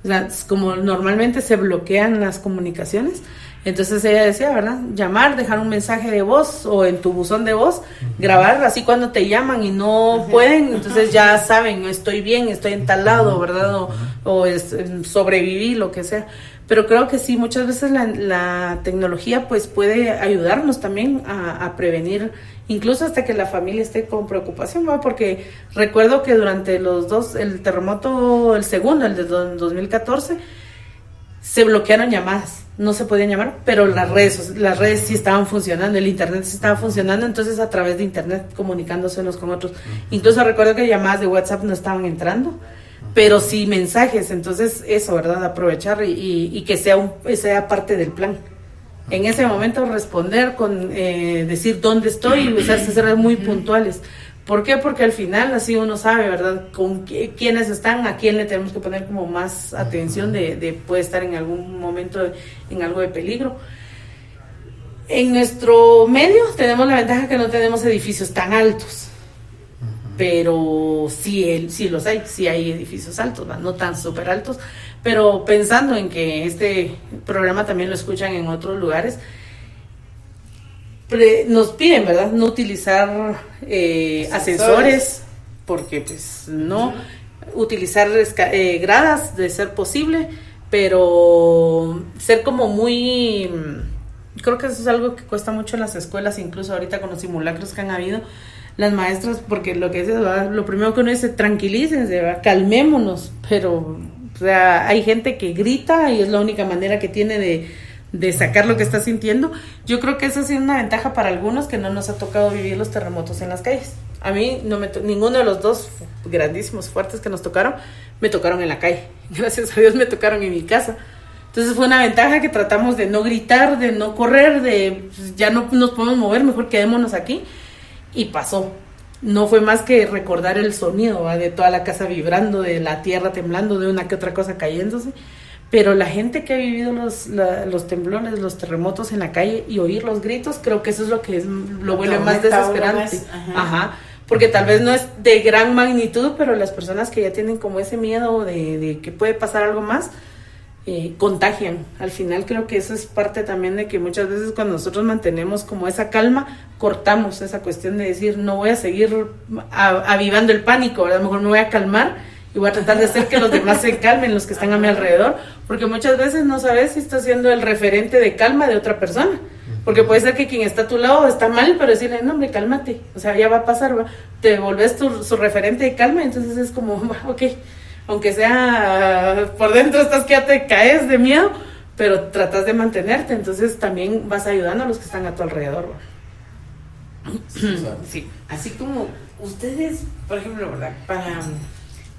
O sea, como normalmente se bloquean las comunicaciones, entonces ella decía, ¿verdad? Llamar, dejar un mensaje de voz o en tu buzón de voz, grabar, así cuando te llaman y no pueden, entonces ya saben, estoy bien, estoy en tal lado, ¿verdad? O sobreviví, lo que sea. Pero creo que sí, muchas veces la tecnología pues puede ayudarnos también a prevenir, incluso hasta que la familia esté con preocupación, ¿verdad? Porque recuerdo que durante el terremoto, el segundo, el de 2014, se bloquearon llamadas, no se podían llamar, pero las redes sí estaban funcionando, el internet sí estaba funcionando, entonces a través de internet comunicándose unos con otros. Incluso recuerdo que llamadas de WhatsApp no estaban entrando, pero sí mensajes, entonces eso, ¿verdad? Aprovechar y que sea parte del plan. En ese momento responder con decir dónde estoy y ser muy puntuales. ¿Por qué? Porque al final así uno sabe, ¿verdad? Con quiénes están, a quién le tenemos que poner como más atención de puede estar en algún momento en algo de peligro. En nuestro medio tenemos la ventaja que no tenemos edificios tan altos, pero sí los hay, sí hay edificios altos, ¿verdad? No tan súper altos, pero pensando en que este programa también lo escuchan en otros lugares, nos piden, ¿verdad? No utilizar ascensores, porque pues no, utilizar gradas de ser posible, pero ser como muy, creo que eso es algo que cuesta mucho en las escuelas, incluso ahorita con los simulacros que han habido, las maestras, porque lo que dices, ¿verdad? Lo primero que uno dice, tranquilícense, ¿verdad? Calmémonos, pero o sea, hay gente que grita y es la única manera que tiene de sacar lo que está sintiendo. Yo creo que esa ha sido una ventaja para algunos que no nos ha tocado vivir los terremotos en las calles. A mí ninguno de los dos grandísimos, fuertes que nos tocaron, me tocaron en la calle. Gracias a Dios me tocaron en mi casa. Entonces fue una ventaja que tratamos de no gritar, de no correr, de pues, ya no nos podemos mover, mejor quedémonos aquí. Y pasó. No fue más que recordar el sonido, ¿va? De toda la casa vibrando, de la tierra temblando, de una que otra cosa cayéndose. Pero la gente que ha vivido los temblores, los terremotos en la calle y oír los gritos, creo que eso es lo que lo vuelve más desesperante. Ajá. Porque tal vez no es de gran magnitud, pero las personas que ya tienen como ese miedo de que puede pasar algo más, contagian. Al final creo que eso es parte también de que muchas veces cuando nosotros mantenemos como esa calma, cortamos esa cuestión de decir, no voy a seguir avivando el pánico, ¿verdad? Mejor me voy a calmar y voy a tratar de hacer que los demás se calmen, los que están a mi alrededor, porque muchas veces no sabes si estás siendo el referente de calma de otra persona, porque puede ser que quien está a tu lado está mal, pero decirle, no hombre, cálmate, o sea, ya va a pasar, ¿va? Te volvés su referente de calma, entonces es como, ok, aunque sea por dentro estás que ya te caes de miedo, pero tratas de mantenerte, entonces también vas ayudando a los que están a tu alrededor, ¿va? Sí. Así como ustedes, por ejemplo, ¿verdad?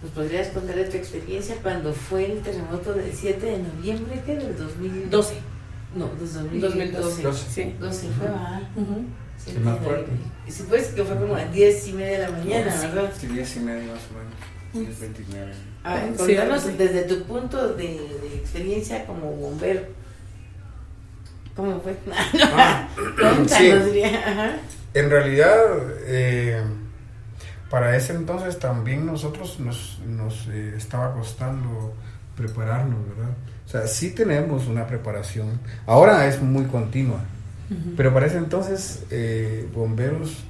¿Nos podrías contar de tu experiencia cuando fue el terremoto del 7 de noviembre, que del 2012? No, del 2012. Sí. 12 fue, ¿verdad? Sí, más fuerte. Y si pues que fue como a 10:30 de la mañana, ¿verdad? Sí, 10:30 más o menos, 10:29. Contanos desde tu punto de experiencia como bombero. ¿Cómo fue? Cuéntanos, sí. Ajá. En realidad, para ese entonces también nosotros nos estaba costando prepararnos, ¿verdad? O sea, sí tenemos una preparación. Ahora es muy continua, pero para ese entonces bomberos,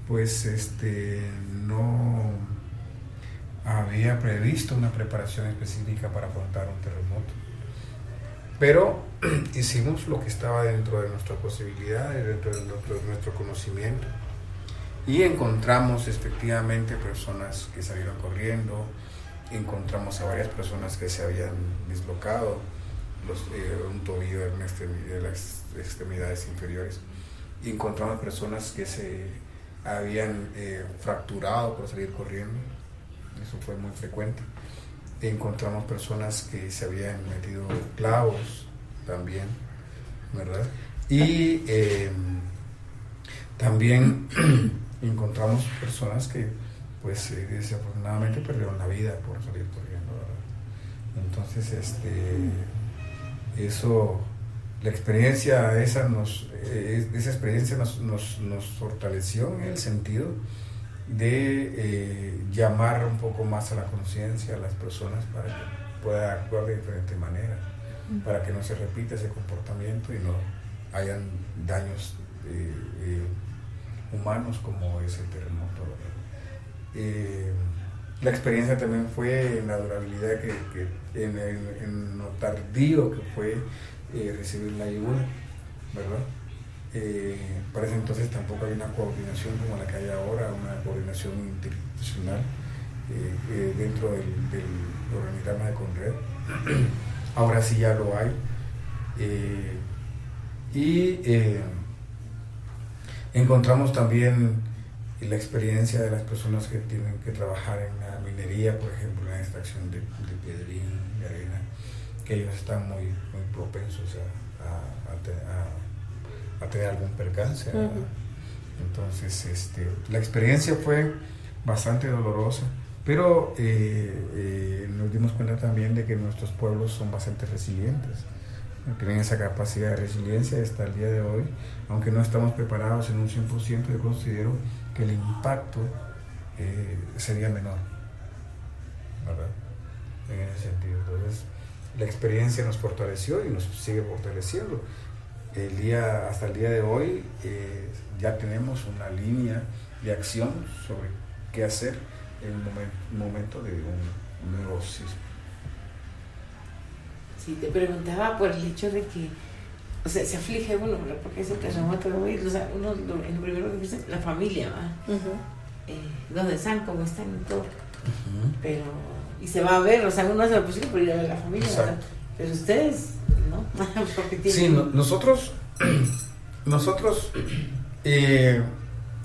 pues no había previsto una preparación específica para afrontar un terremoto. Pero hicimos lo que estaba dentro de nuestras posibilidades, dentro de nuestro conocimiento. Y encontramos efectivamente personas que salieron corriendo, encontramos a varias personas que se habían dislocado un tobillo de las extremidades inferiores, y encontramos personas que se habían fracturado por salir corriendo, eso fue muy frecuente. Encontramos personas que se habían metido clavos también, ¿verdad? Y también encontramos personas que pues desafortunadamente perdieron la vida por salir corriendo, ¿verdad? Entonces la experiencia esa experiencia nos fortaleció en el sentido de llamar un poco más a la conciencia a las personas para que puedan actuar de diferente manera, para que no se repita ese comportamiento y no hayan daños humanos como es el terremoto, ¿verdad? La experiencia también fue en la durabilidad en lo tardío que fue recibir la ayuda, ¿verdad? Para ese entonces tampoco había una coordinación como la que hay ahora, una coordinación interinstitucional dentro del organigrama de Conred. ahora sí ya lo hay. Encontramos también la experiencia de las personas que tienen que trabajar en la minería, por ejemplo, en la extracción de piedrín, de arena, que ellos están muy propensos a tener algún percance, ¿verdad? Entonces, la experiencia fue bastante dolorosa, pero nos dimos cuenta también de que nuestros pueblos son bastante resilientes, tienen esa capacidad de resiliencia hasta el día de hoy, aunque no estamos preparados en un 100%, yo considero que el impacto sería menor, ¿verdad? En ese sentido. Entonces, la experiencia nos fortaleció y nos sigue fortaleciendo. Hasta el día de hoy ya tenemos una línea de acción sobre qué hacer en un momento de un nuevo sismo. Sí, te preguntaba por el hecho de que, o sea, se aflige uno, ¿verdad? Porque es el terremoto de hoy, o sea, uno en lo primero que piensa, la familia, ¿verdad? ¿Dónde están? ¿Cómo están? Y todo. Pero, y se va a ver, o sea, uno hace lo posible por ir a ver a la familia, ¿verdad? Pero ustedes, ¿no? Porque tienen... Sí, nosotros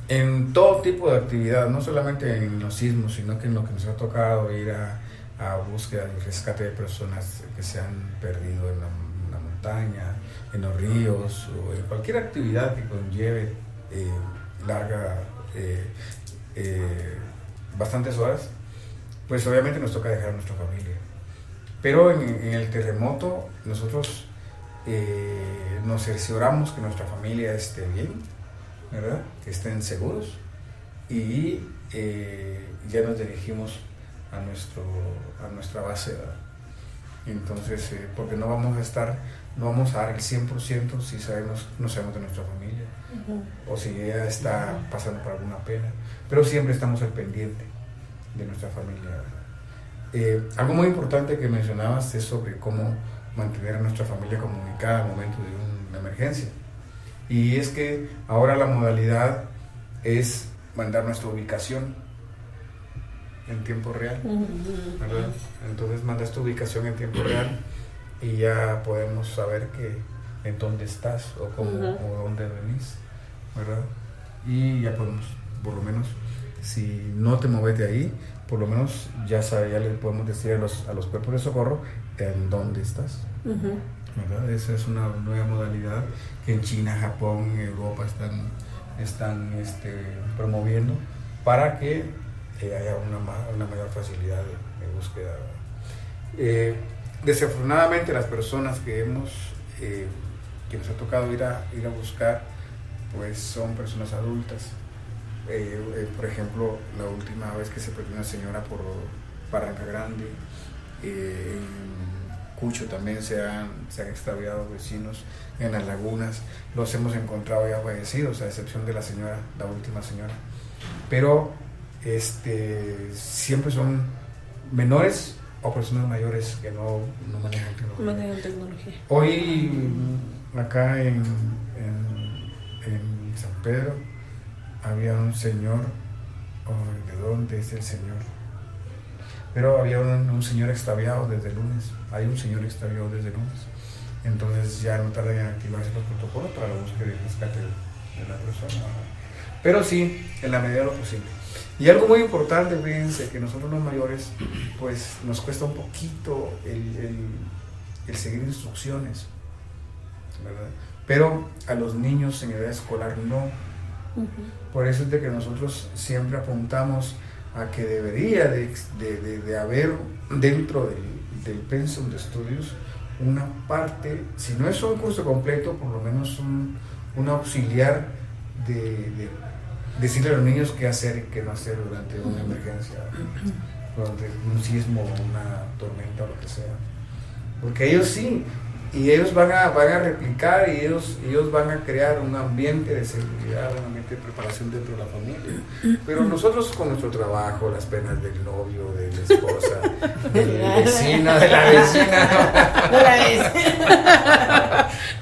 en todo tipo de actividad, no solamente en los sismos, sino que en lo que nos ha tocado ir a búsqueda y rescate de personas que se han perdido en la montaña, en los ríos, o en cualquier actividad que conlleve bastantes horas, pues obviamente nos toca dejar a nuestra familia. Pero en el terremoto nosotros nos cercioramos que nuestra familia esté bien, ¿verdad? Que estén seguros, y ya nos dirigimos a nuestra base, ¿verdad? Entonces, porque no vamos a dar el 100% si no sabemos de nuestra familia, o si ella está pasando por alguna pena, pero siempre estamos al pendiente de nuestra familia, ¿verdad? Algo muy importante que mencionabas es sobre cómo mantener a nuestra familia comunicada al momento de una emergencia, y es que ahora la modalidad es mandar nuestra ubicación en tiempo real, ¿verdad? Entonces mandas tu ubicación en tiempo real y ya podemos saber en dónde estás o dónde venís, ¿verdad? Y ya podemos, por lo menos, si no te mueves de ahí, por lo menos ya le podemos decir a los cuerpos de socorro en dónde estás, ¿verdad? Esa es una nueva modalidad que en China, Japón, Europa están promoviendo para que haya una mayor facilidad de búsqueda. Desafortunadamente, las personas que nos ha tocado ir a buscar, pues son personas adultas. Por ejemplo, la última vez que se perdió una señora por Barranca Grande, en Cucho también se han extraviado vecinos en las lagunas, los hemos encontrado ya fallecidos, a excepción de la última señora. Pero siempre son menores o personas mayores que no manejan tecnología. Hoy acá en San Pedro había un señor, ¿de dónde es el señor? Pero había un señor extraviado desde el lunes, hay un señor extraviado desde el lunes, entonces ya no tardan en activarse los protocolos para la búsqueda y rescate de la persona, pero sí, en la medida de lo posible. Y algo muy importante, fíjense, que nosotros los mayores, pues nos cuesta un poquito el seguir instrucciones, ¿verdad? Pero a los niños en edad escolar no. Por eso es de que nosotros siempre apuntamos a que debería de haber dentro del pensum de estudios una parte, si no es un curso completo, por lo menos un auxiliar de decirle a los niños qué hacer y qué no hacer durante una emergencia, durante un sismo, una tormenta o lo que sea. Porque ellos sí, y ellos van a replicar, y ellos van a crear un ambiente de seguridad, un ambiente de preparación dentro de la familia. Pero nosotros con nuestro trabajo, las penas del novio, de la esposa, del vecino, de la vecina,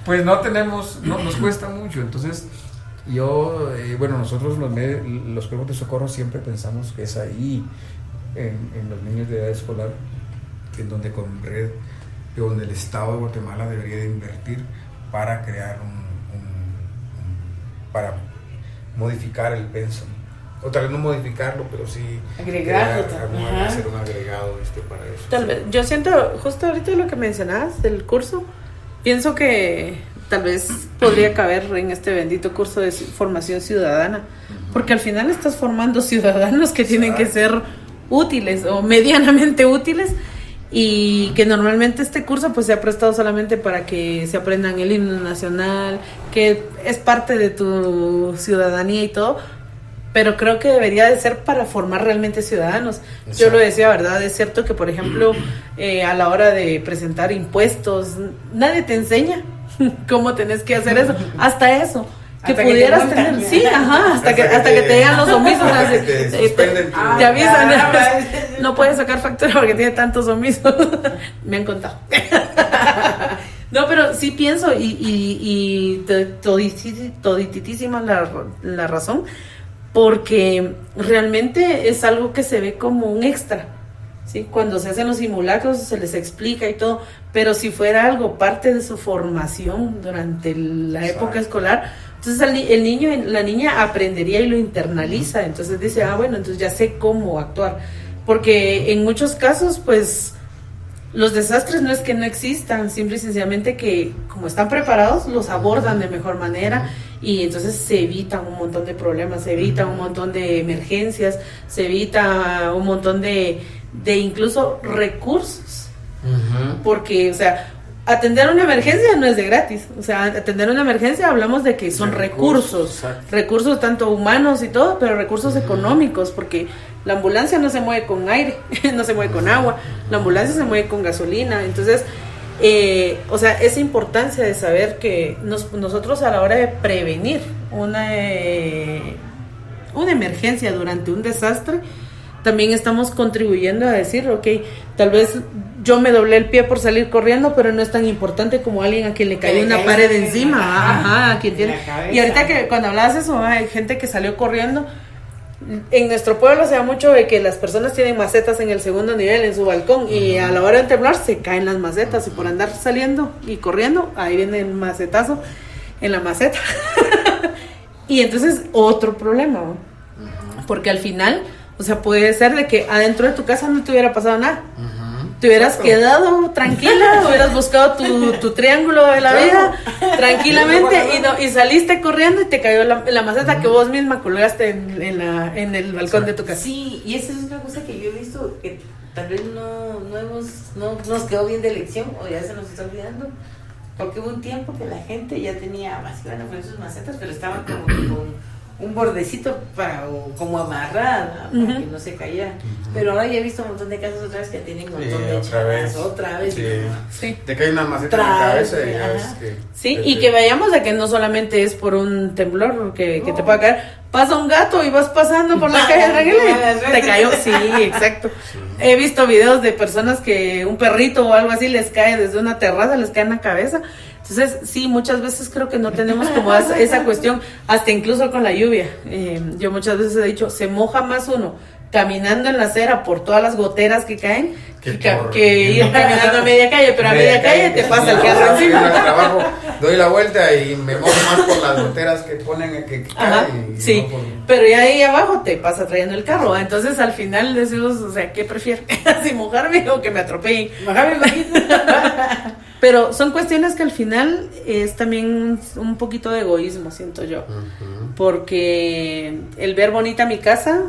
pues no tenemos, nos cuesta mucho. Entonces nosotros los cuerpos de socorro siempre pensamos que es ahí, en los niños de edad escolar, en donde con red y donde el Estado de Guatemala debería de invertir para crear para modificar el pensum, o tal vez no modificarlo, pero sí agregarlo, hacer un agregado para eso. Tal vez, yo siento, justo ahorita lo que mencionabas del curso, pienso que tal vez podría caber en este bendito curso de formación ciudadana, porque al final estás formando ciudadanos que tienen que ser útiles o medianamente útiles, y que normalmente este curso pues se ha prestado solamente para que se aprendan el himno nacional, que es parte de tu ciudadanía y todo, pero creo que debería de ser para formar realmente ciudadanos. Exacto. Yo lo decía, ¿verdad? Es cierto que, por ejemplo, a la hora de presentar impuestos, nadie te enseña cómo tenés que hacer eso, hasta eso. Que hasta pudieras que tener, sí, ajá, hasta que te llegan los omisos, te avisan, no puedes sacar factura porque tiene tantos omisos, me han contado. No, pero sí pienso y todititísima la razón, porque realmente es algo que se ve como un extra, ¿sí? Cuando se hacen los simulacros se les explica y todo, pero si fuera algo parte de su formación durante la época escolar, entonces el niño, la niña aprendería y lo internaliza, entonces dice, bueno, entonces ya sé cómo actuar, porque en muchos casos, pues, los desastres no es que no existan, simple y sencillamente que como están preparados, los abordan de mejor manera, y entonces se evitan un montón de problemas, se evitan un montón de emergencias, se evita un montón de incluso recursos, porque, o sea, atender una emergencia no es de gratis, o sea, atender una emergencia hablamos de que son recursos tanto humanos y todo, pero recursos económicos, porque la ambulancia no se mueve con aire, no se mueve con agua, la ambulancia se mueve con gasolina, entonces, o sea, esa importancia de saber que nosotros a la hora de prevenir una emergencia durante un desastre, también estamos contribuyendo a decir, ok, tal vez yo me doblé el pie por salir corriendo, pero no es tan importante como alguien a quien le cayó una pared encima, a quien tiene. Y ahorita que cuando hablabas eso, hay gente que salió corriendo. En nuestro pueblo se da mucho de que las personas tienen macetas en el segundo nivel, en su balcón, y a la hora de temblar se caen las macetas, y por andar saliendo y corriendo, ahí viene el macetazo en la maceta. Y entonces otro problema, ¿no? Porque al final, o sea, puede ser de que adentro de tu casa no te hubiera pasado nada. Te hubieras quedado tranquila, hubieras buscado tu triángulo de la vida tranquilamente y saliste corriendo y te cayó la maceta que vos misma colgaste en el balcón de tu casa. Sí, y esa es una cosa que yo he visto que tal vez no nos quedó bien de lección, o ya se nos está olvidando, porque hubo un tiempo que la gente ya tenía, bueno, con sus macetas, pero estaban como con un bordecito como amarrada, para que no se cayera. Pero ahora ya he visto un montón de casos otra vez que tienen un montón de chamas, otra vez. Sí. Te cae una maceta en la cabeza y ya ves que... Sí, y que vayamos a que no solamente es por un temblor que te pueda caer. Pasa un gato y vas pasando por la calle tranquila y te cayó. Sí, exacto. Sí. He visto videos de personas que un perrito o algo así les cae desde una terraza, les cae en la cabeza. Entonces, sí, muchas veces creo que no tenemos como esa cuestión, hasta incluso con la lluvia. Yo muchas veces he dicho, se moja más uno caminando en la acera por todas las goteras que caen que ir caminando a media calle, pero a media calle te pasa el carro encima. Trabajo, doy la vuelta y me mojo más por las goteras que ponen que caen. Sí, no pero ya ahí abajo te pasa trayendo el carro, entonces al final decimos, o sea, ¿qué prefiero? ¿Si mojarme o que me atropellen? Pero son cuestiones que al final es también un poquito de egoísmo, siento yo, porque el ver bonita mi casa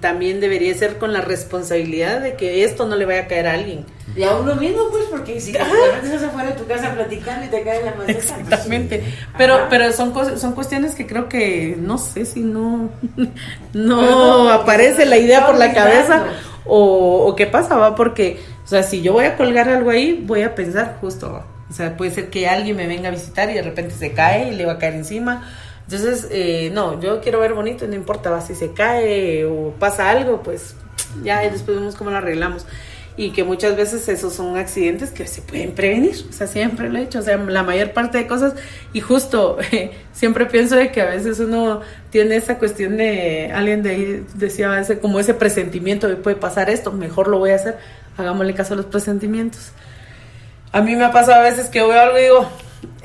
también debería ser con la responsabilidad de que esto no le vaya a caer a alguien. Y a uno mismo, pues, porque si de repente estás afuera de tu casa platicando y te cae la maceta. Exactamente. Pues, pero son cuestiones que creo que no sé si no aparece la idea por la cabeza o qué pasa, ¿va? Porque, o sea, si yo voy a colgar algo ahí, voy a pensar justo, ¿va? O sea, puede ser que alguien me venga a visitar y de repente se cae y le va a caer encima. Entonces, no, yo quiero ver bonito, no importa, va, si se cae o pasa algo, pues ya después vemos cómo lo arreglamos. Y que muchas veces esos son accidentes que se pueden prevenir, o sea, siempre lo he hecho, o sea, la mayor parte de cosas, y justo siempre pienso de que a veces uno tiene esa cuestión de, alguien de ahí decía, como ese presentimiento de puede pasar esto, mejor lo voy a hacer, hagámosle caso a los presentimientos. A mí me ha pasado a veces que veo algo y digo,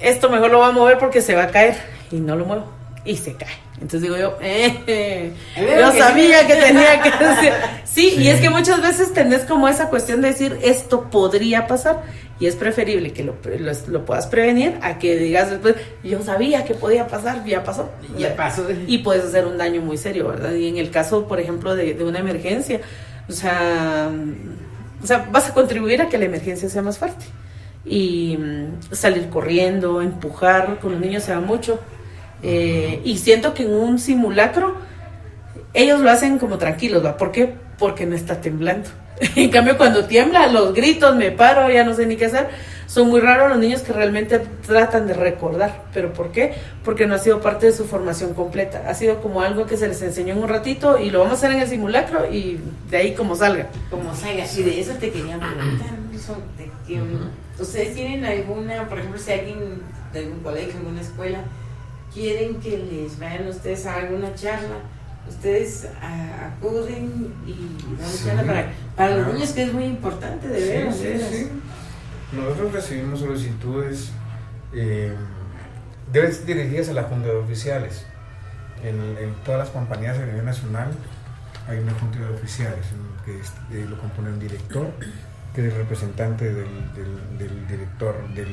esto mejor lo voy a mover porque se va a caer. Y no lo muevo. Y se cae. Entonces digo yo sabía que tenía que hacer. Sí, y es que muchas veces tenés como esa cuestión de decir, esto podría pasar. Y es preferible que lo puedas prevenir a que digas después, yo sabía que podía pasar, ya pasó. Ya pasó. Y puedes hacer un daño muy serio, ¿verdad? Y en el caso, por ejemplo, de una emergencia, o sea, vas a contribuir a que la emergencia sea más fuerte. Y salir corriendo, empujar, con los niños se va mucho. Y siento que en un simulacro ellos lo hacen como tranquilos, ¿va? ¿Por qué? Porque no está temblando. En cambio, cuando tiembla, los gritos, me paro, ya no sé ni qué hacer. Son muy raros los niños que realmente tratan de recordar. ¿Pero por qué? Porque no ha sido parte de su formación completa. Ha sido como algo que se les enseñó en un ratito y lo vamos a hacer en el simulacro y de ahí como salga. Como salga. Y de eso te quería preguntar, de que ustedes tienen alguna, por ejemplo, si alguien de algún colegio, alguna escuela, quieren que les vayan ustedes a alguna charla, ustedes acuden y dan charla para los niños, que es muy importante, de veras. Sí. Nosotros recibimos solicitudes, deben ser dirigidas a la Junta de Oficiales. En todas las compañías a nivel nacional hay una Junta de Oficiales que lo compone un director, que es el representante del director, del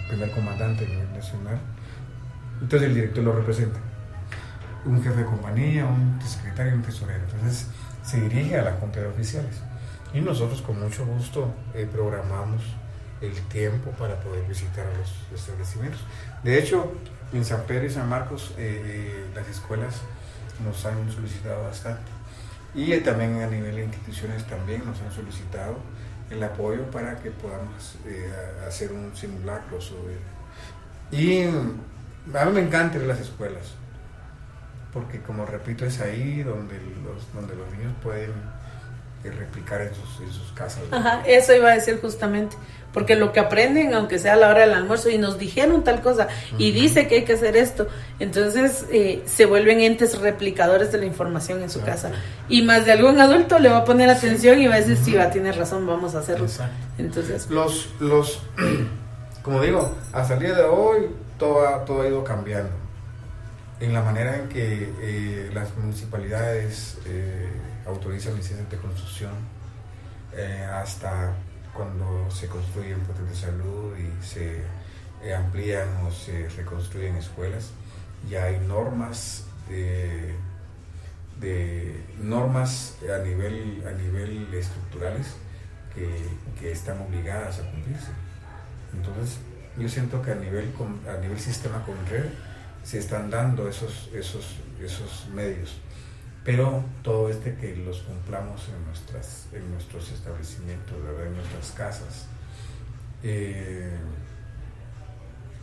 primer comandante a nivel nacional. Entonces el director lo representa, un jefe de compañía, un secretario y un tesorero. Entonces se dirige a la Junta de Oficiales y nosotros con mucho gusto programamos el tiempo para poder visitar a los establecimientos. De hecho, en San Pedro y San Marcos las escuelas nos han solicitado bastante, y también a nivel de instituciones también nos han solicitado el apoyo para que podamos hacer un simulacro sobre. Y a mí me encanta ir a las escuelas, porque como repito, es ahí donde los niños pueden replicar en sus casas, ¿no? Ajá, eso iba a decir justamente, porque lo que aprenden, aunque sea a la hora del almuerzo, y nos dijeron tal cosa, y dice que hay que hacer esto, entonces se vuelven entes replicadores de la información en su casa, y más de algún adulto le va a poner atención y va a decir, sí, tienes razón, vamos a hacerlo. Exacto. Entonces, como digo, hasta el día de hoy todo ha ido cambiando en la manera en que las municipalidades autorizan licencias de construcción, hasta cuando se construyen puestos de salud y se amplían o se reconstruyen escuelas. Ya hay normas normas a nivel estructurales que están obligadas a cumplirse. Entonces yo siento que a nivel sistema con red se están dando esos medios, pero todo es de que los cumplamos en nuestros establecimientos, ¿verdad? En nuestras casas.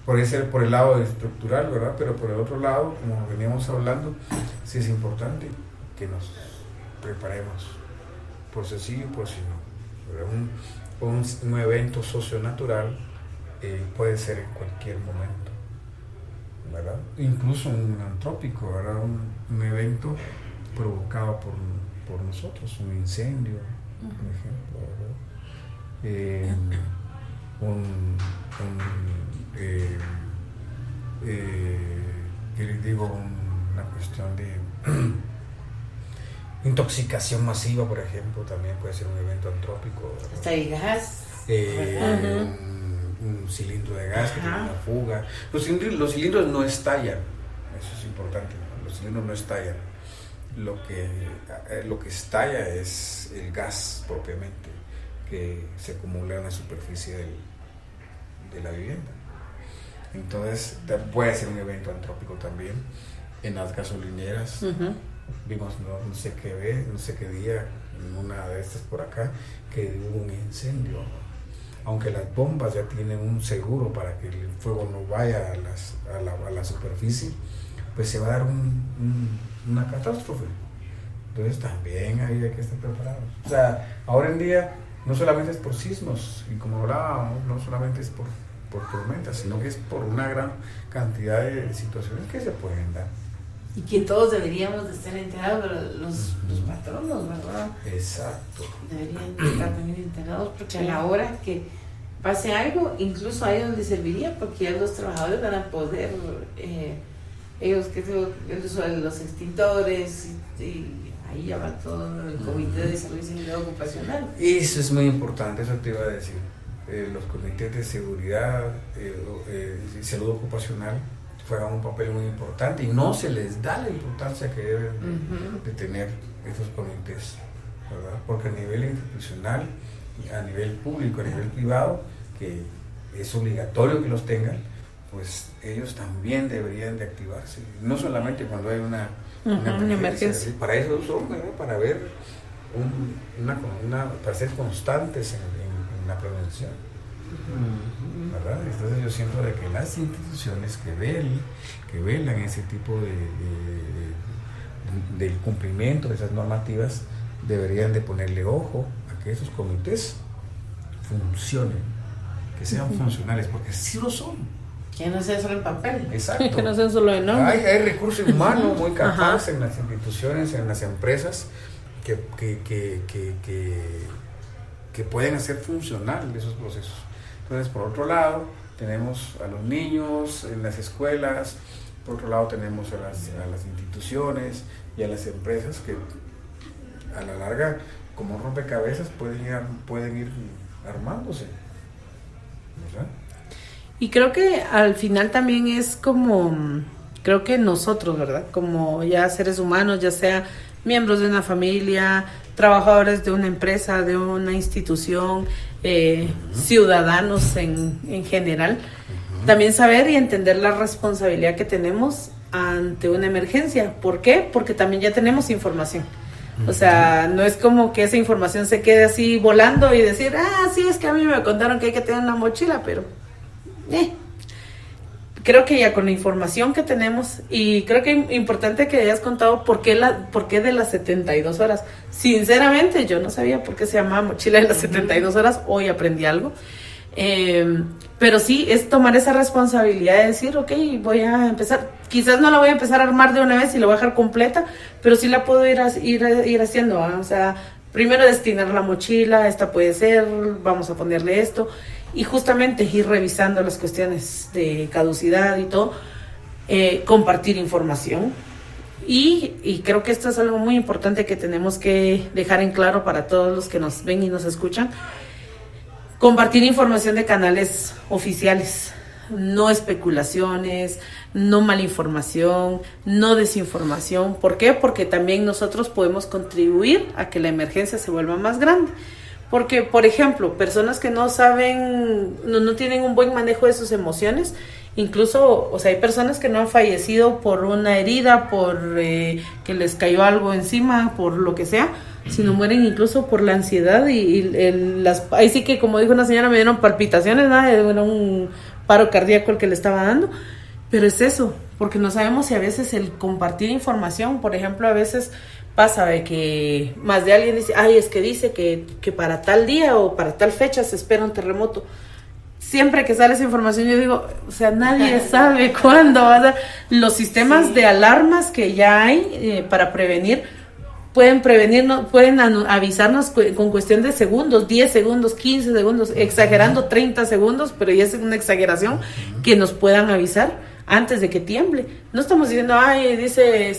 Por el lado estructural, ¿verdad? Pero por el otro lado, como veníamos hablando, sí es importante que nos preparemos por si sí o por si no, ¿verdad? Un evento socionatural puede ser en cualquier momento, ¿verdad? Incluso un antrópico, ¿verdad? Un evento provocado por nosotros, un incendio, por ejemplo, ¿verdad? ¿Qué les digo? Una cuestión de intoxicación masiva, por ejemplo, también puede ser un evento antrópico, ¿verdad? Hasta el gas, un cilindro de gas que tiene una fuga. Los cilindros no estallan, eso es importante, ¿no? Los cilindros no estallan. Lo que estalla es el gas propiamente, que se acumula en la superficie de la vivienda. Entonces puede ser un evento antrópico también. En las gasolineras vimos no sé qué día, en una de estas por acá, que hubo un incendio. Aunque las bombas ya tienen un seguro para que el fuego no vaya a la superficie, pues se va a dar una catástrofe. Entonces también ahí hay que estar preparados. O sea, ahora en día no solamente es por sismos, y como hablábamos, no solamente es por tormentas, sino que es por una gran cantidad de situaciones que se pueden dar. Y que todos deberíamos de estar enterados, pero los patronos, ¿verdad? Exacto. Deberían de estar también enterados, porque a la hora que pase algo, incluso a ellos les serviría porque ya los trabajadores van a poder, ellos que el uso de los extintores y ahí ya va todo el comité de salud y seguridad ocupacional. Eso es muy importante, eso te iba a decir. Los comités de seguridad y salud ocupacional juegan un papel muy importante y no se les da la importancia que deben de tener estos comités, ¿verdad? Porque a nivel institucional, a nivel público, a nivel privado, que es obligatorio que los tengan, pues ellos también deberían de activarse, no solamente cuando hay una emergencia. Para eso son, ¿verdad? Para ver para ser constantes en la prevención, ¿verdad? Entonces yo siento de que las instituciones que velan ese tipo del cumplimiento de esas normativas deberían de ponerle ojo a que esos comités funcionen, que sean funcionales, porque sí lo son. Que no sea solo en papel. Exacto. Que no sean solo en nombre. Hay recursos humanos muy capaz en las instituciones, en las empresas, que pueden hacer funcional esos procesos. Entonces, por otro lado, tenemos a los niños en las escuelas, por otro lado tenemos a las instituciones y a las empresas que a la larga, como rompecabezas, pueden ir armándose, ¿verdad? Y creo que al final también es como, creo que nosotros, ¿verdad? Como ya seres humanos, ya sea miembros de una familia, trabajadores de una empresa, de una institución, ciudadanos en general, también saber y entender la responsabilidad que tenemos ante una emergencia. ¿Por qué? Porque también ya tenemos información. O sea, no es como que esa información se quede así volando y decir, sí, es que a mí me contaron que hay que tener una mochila, pero creo que ya con la información que tenemos, y creo que es importante que hayas contado por qué de las 72 horas. Sinceramente, yo no sabía por qué se llamaba mochila de las 72 horas, hoy aprendí algo. Pero sí, es tomar esa responsabilidad de decir, ok, voy a empezar, quizás no la voy a empezar a armar de una vez y la voy a dejar completa, pero sí la puedo ir haciendo, ¿eh? O sea, primero destinar la mochila, esta puede ser, vamos a ponerle esto, y justamente ir revisando las cuestiones de caducidad y todo, compartir información, y creo que esto es algo muy importante que tenemos que dejar en claro para todos los que nos ven y nos escuchan. Compartir información de canales oficiales, no especulaciones, no malinformación, no desinformación. ¿Por qué? Porque también nosotros podemos contribuir a que la emergencia se vuelva más grande. Porque, por ejemplo, personas que no saben, no tienen un buen manejo de sus emociones, incluso, o sea, hay personas que no han fallecido por una herida, por que les cayó algo encima, por lo que sea, sino mueren incluso por la ansiedad ahí sí que, como dijo una señora, me dieron palpitaciones, ¿no? Era un paro cardíaco el que le estaba dando, pero es eso, porque no sabemos si a veces el compartir información, por ejemplo, a veces pasa de que más de alguien dice, es que dice que para tal día o para tal fecha se espera un terremoto. Siempre que sale esa información yo digo, o sea, nadie sabe cuándo va a dar. Los sistemas de alarmas que ya hay para prevenir, pueden avisarnos con cuestión de segundos, 10 segundos, 15 segundos, exagerando 30 segundos, pero ya es una exageración, que nos puedan avisar antes de que tiemble. No estamos diciendo, dice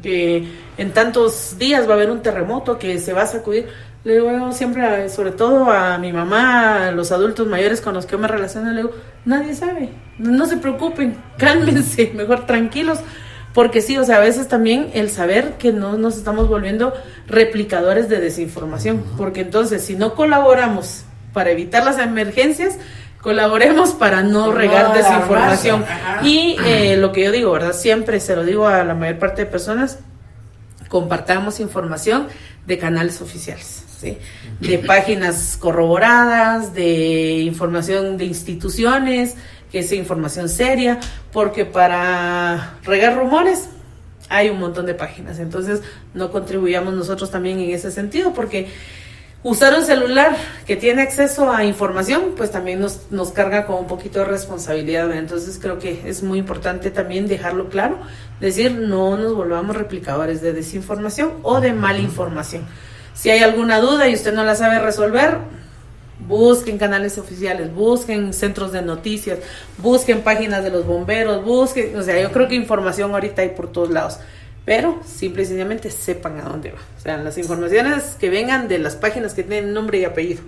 que en tantos días va a haber un terremoto, que se va a sacudir. Le digo siempre, sobre todo a mi mamá, a los adultos mayores con los que yo me relaciono, le digo, nadie sabe, no se preocupen, cálmense, mejor tranquilos. Porque sí, o sea, a veces también el saber que no nos estamos volviendo replicadores de desinformación, porque entonces si no colaboramos para evitar las emergencias, colaboremos para no regar desinformación. Y lo que yo digo, ¿verdad? Siempre se lo digo a la mayor parte de personas, compartamos información de canales oficiales, ¿sí? De páginas corroboradas, de información de instituciones, que sea información seria, porque para regar rumores hay un montón de páginas, entonces no contribuyamos nosotros también en ese sentido, porque usar un celular que tiene acceso a información, pues también nos carga con un poquito de responsabilidad, ¿verdad? Entonces creo que es muy importante también dejarlo claro, decir, no nos volvamos replicadores de desinformación o de malinformación. Si hay alguna duda y usted no la sabe resolver, busquen canales oficiales, busquen centros de noticias, busquen páginas de los bomberos, busquen, o sea, yo creo que información ahorita hay por todos lados, pero simple y sencillamente sepan a dónde va. O sea, las informaciones que vengan de las páginas que tienen nombre y apellido.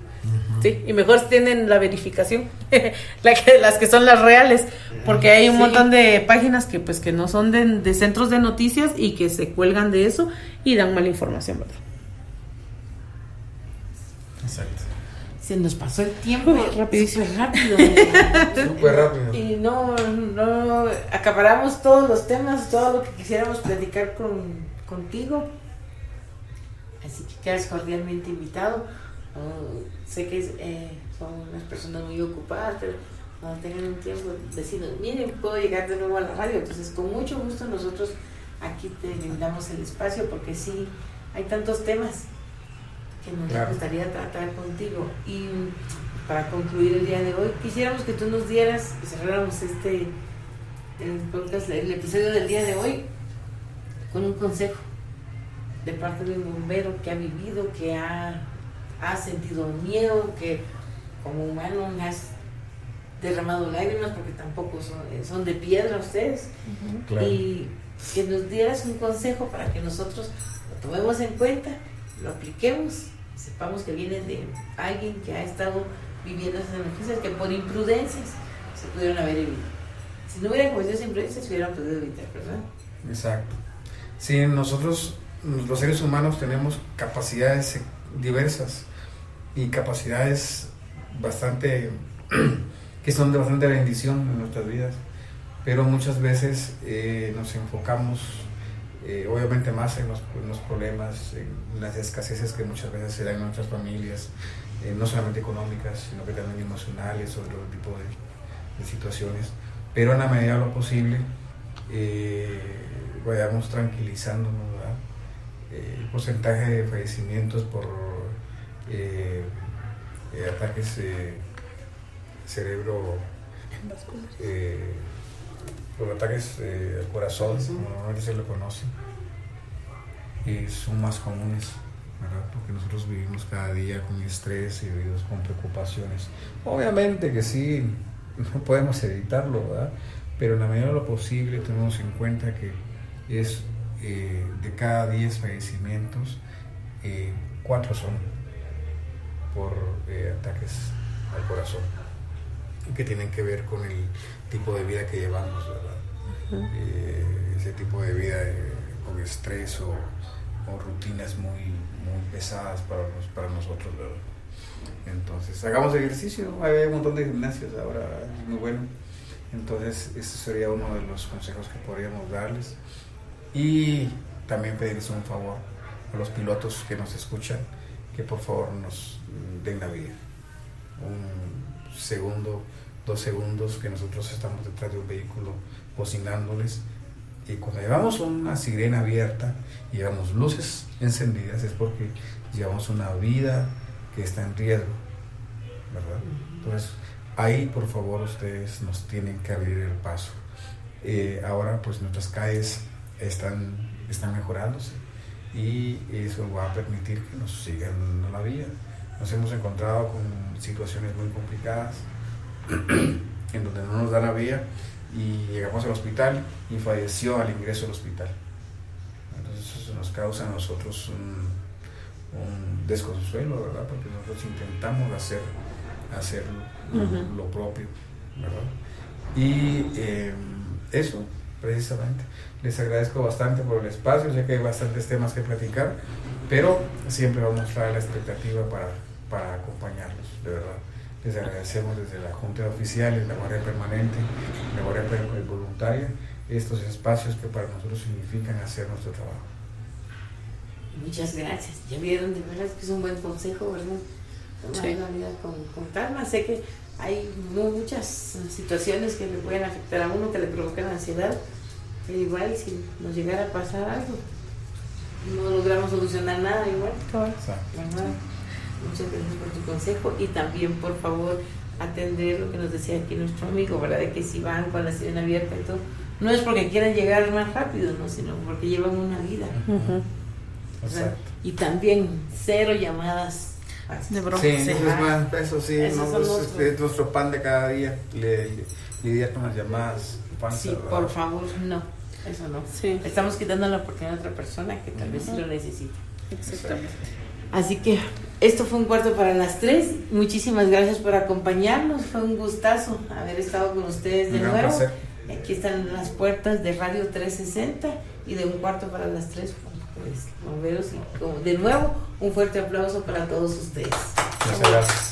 Sí, y mejor tienen la verificación, las que son las reales, porque hay un montón de páginas que pues que no son de centros de noticias y que se cuelgan de eso y dan mala información, ¿verdad? Exacto. Se nos pasó el tiempo rapidísimo. súper rápido. Súper rápido. Y no acaparamos todos los temas, todo lo que quisiéramos platicar contigo. Así que quedas cordialmente invitado. Sé que son unas personas muy ocupadas, pero cuando tengan un tiempo, decirnos, miren, puedo llegar de nuevo a la radio. Entonces, con mucho gusto nosotros aquí te brindamos el espacio, porque sí, hay tantos temas que nos gustaría tratar contigo. Y para concluir el día de hoy, quisiéramos que tú nos dieras, y cerráramos el podcast, el episodio del día de hoy, con un consejo de parte de un bombero que ha vivido, que ha sentido miedo, que como humano has derramado lágrimas, porque tampoco son de piedra ustedes. Claro. Y que nos dieras un consejo para que nosotros lo tomemos en cuenta, lo apliquemos, sepamos que viene de alguien que ha estado viviendo esas emergencias que por imprudencias se pudieron haber evitado. Si no hubieran cometido esas imprudencias, se hubieran podido evitar, ¿verdad? Exacto. Sí, nosotros, los seres humanos, tenemos capacidades diversas y capacidades que son de bastante bendición en nuestras vidas, pero muchas veces nos enfocamos obviamente más en los problemas, en las escaseces que muchas veces se dan en nuestras familias, no solamente económicas, sino que también emocionales o otro tipo de situaciones, pero en la medida de lo posible vayamos tranquilizándonos, ¿verdad? El porcentaje de fallecimientos por ataques cerebro, por ataques al corazón, como normalmente se lo conoce, son más comunes, ¿verdad? Porque nosotros vivimos cada día con estrés y vivimos con preocupaciones. Obviamente que sí, no podemos evitarlo, ¿verdad? Pero en la medida de lo posible tenemos en cuenta que es de cada 10 fallecimientos, 4 son por ataques al corazón, que tienen que ver con el tipo de vida que llevamos, ¿verdad? Ese tipo de vida con estrés o rutinas muy pesadas para nosotros, ¿verdad? Entonces, hagamos ejercicio, hay un montón de gimnasios ahora, es muy bueno. Entonces, ese sería uno de los consejos que podríamos darles. Y también pedirles un favor a los pilotos que nos escuchan, que por favor nos den la vida. Un segundo, 2 segundos que nosotros estamos detrás de un vehículo bocinándoles, y cuando llevamos una sirena abierta y llevamos luces encendidas es porque llevamos una vida que está en riesgo, ¿verdad? Entonces ahí por favor ustedes nos tienen que abrir el paso. Ahora pues nuestras calles están mejorándose y eso va a permitir que nos sigan dando la vida. Nos hemos encontrado con situaciones muy complicadas en donde no nos dan la vía y llegamos al hospital y falleció al ingreso al hospital. Entonces eso nos causa a nosotros un desconsuelo, ¿verdad? Porque nosotros intentamos hacer lo propio, ¿verdad? Y eso precisamente. Les agradezco bastante por el espacio, sé que hay bastantes temas que platicar, pero siempre vamos a estar a la expectativa para acompañarlos, de verdad. Les agradecemos desde la Junta de Oficiales, la Guardia Permanente, la Guardia Voluntaria, estos espacios que para nosotros significan hacer nuestro trabajo. Muchas gracias. Ya vieron, de verdad que es un buen consejo, ¿verdad? Tomar la vida con calma. Sé que hay muchas situaciones que le pueden afectar a uno, que le provocan ansiedad, pero igual si nos llegara a pasar algo, no logramos solucionar nada igual. ¿Verdad? Muchas gracias por tu consejo y también por favor atender lo que nos decía aquí nuestro amigo, ¿verdad? De que si van con la sirena abierta y todo, no es porque quieran llegar más rápido, ¿no? Sino porque llevan una vida. Y también 0 llamadas fácil. De broma. Sí, Sí. es más, eso sí, Esos no, son es, nuestros. es nuestro pan de cada día, lidiar con las llamadas. Pan Sí, cerrado. por favor, no, eso no. Sí. Estamos quitando la oportunidad a otra persona que tal vez sí lo necesita. Exactamente. Así que esto fue un cuarto para las 3. Muchísimas gracias por acompañarnos. Fue un gustazo haber estado con ustedes de Un gran nuevo. placer. Aquí están las puertas de Radio 360 y de un cuarto para las 3. Pues, bomberos, y de nuevo un fuerte aplauso para todos ustedes. Muchas gracias.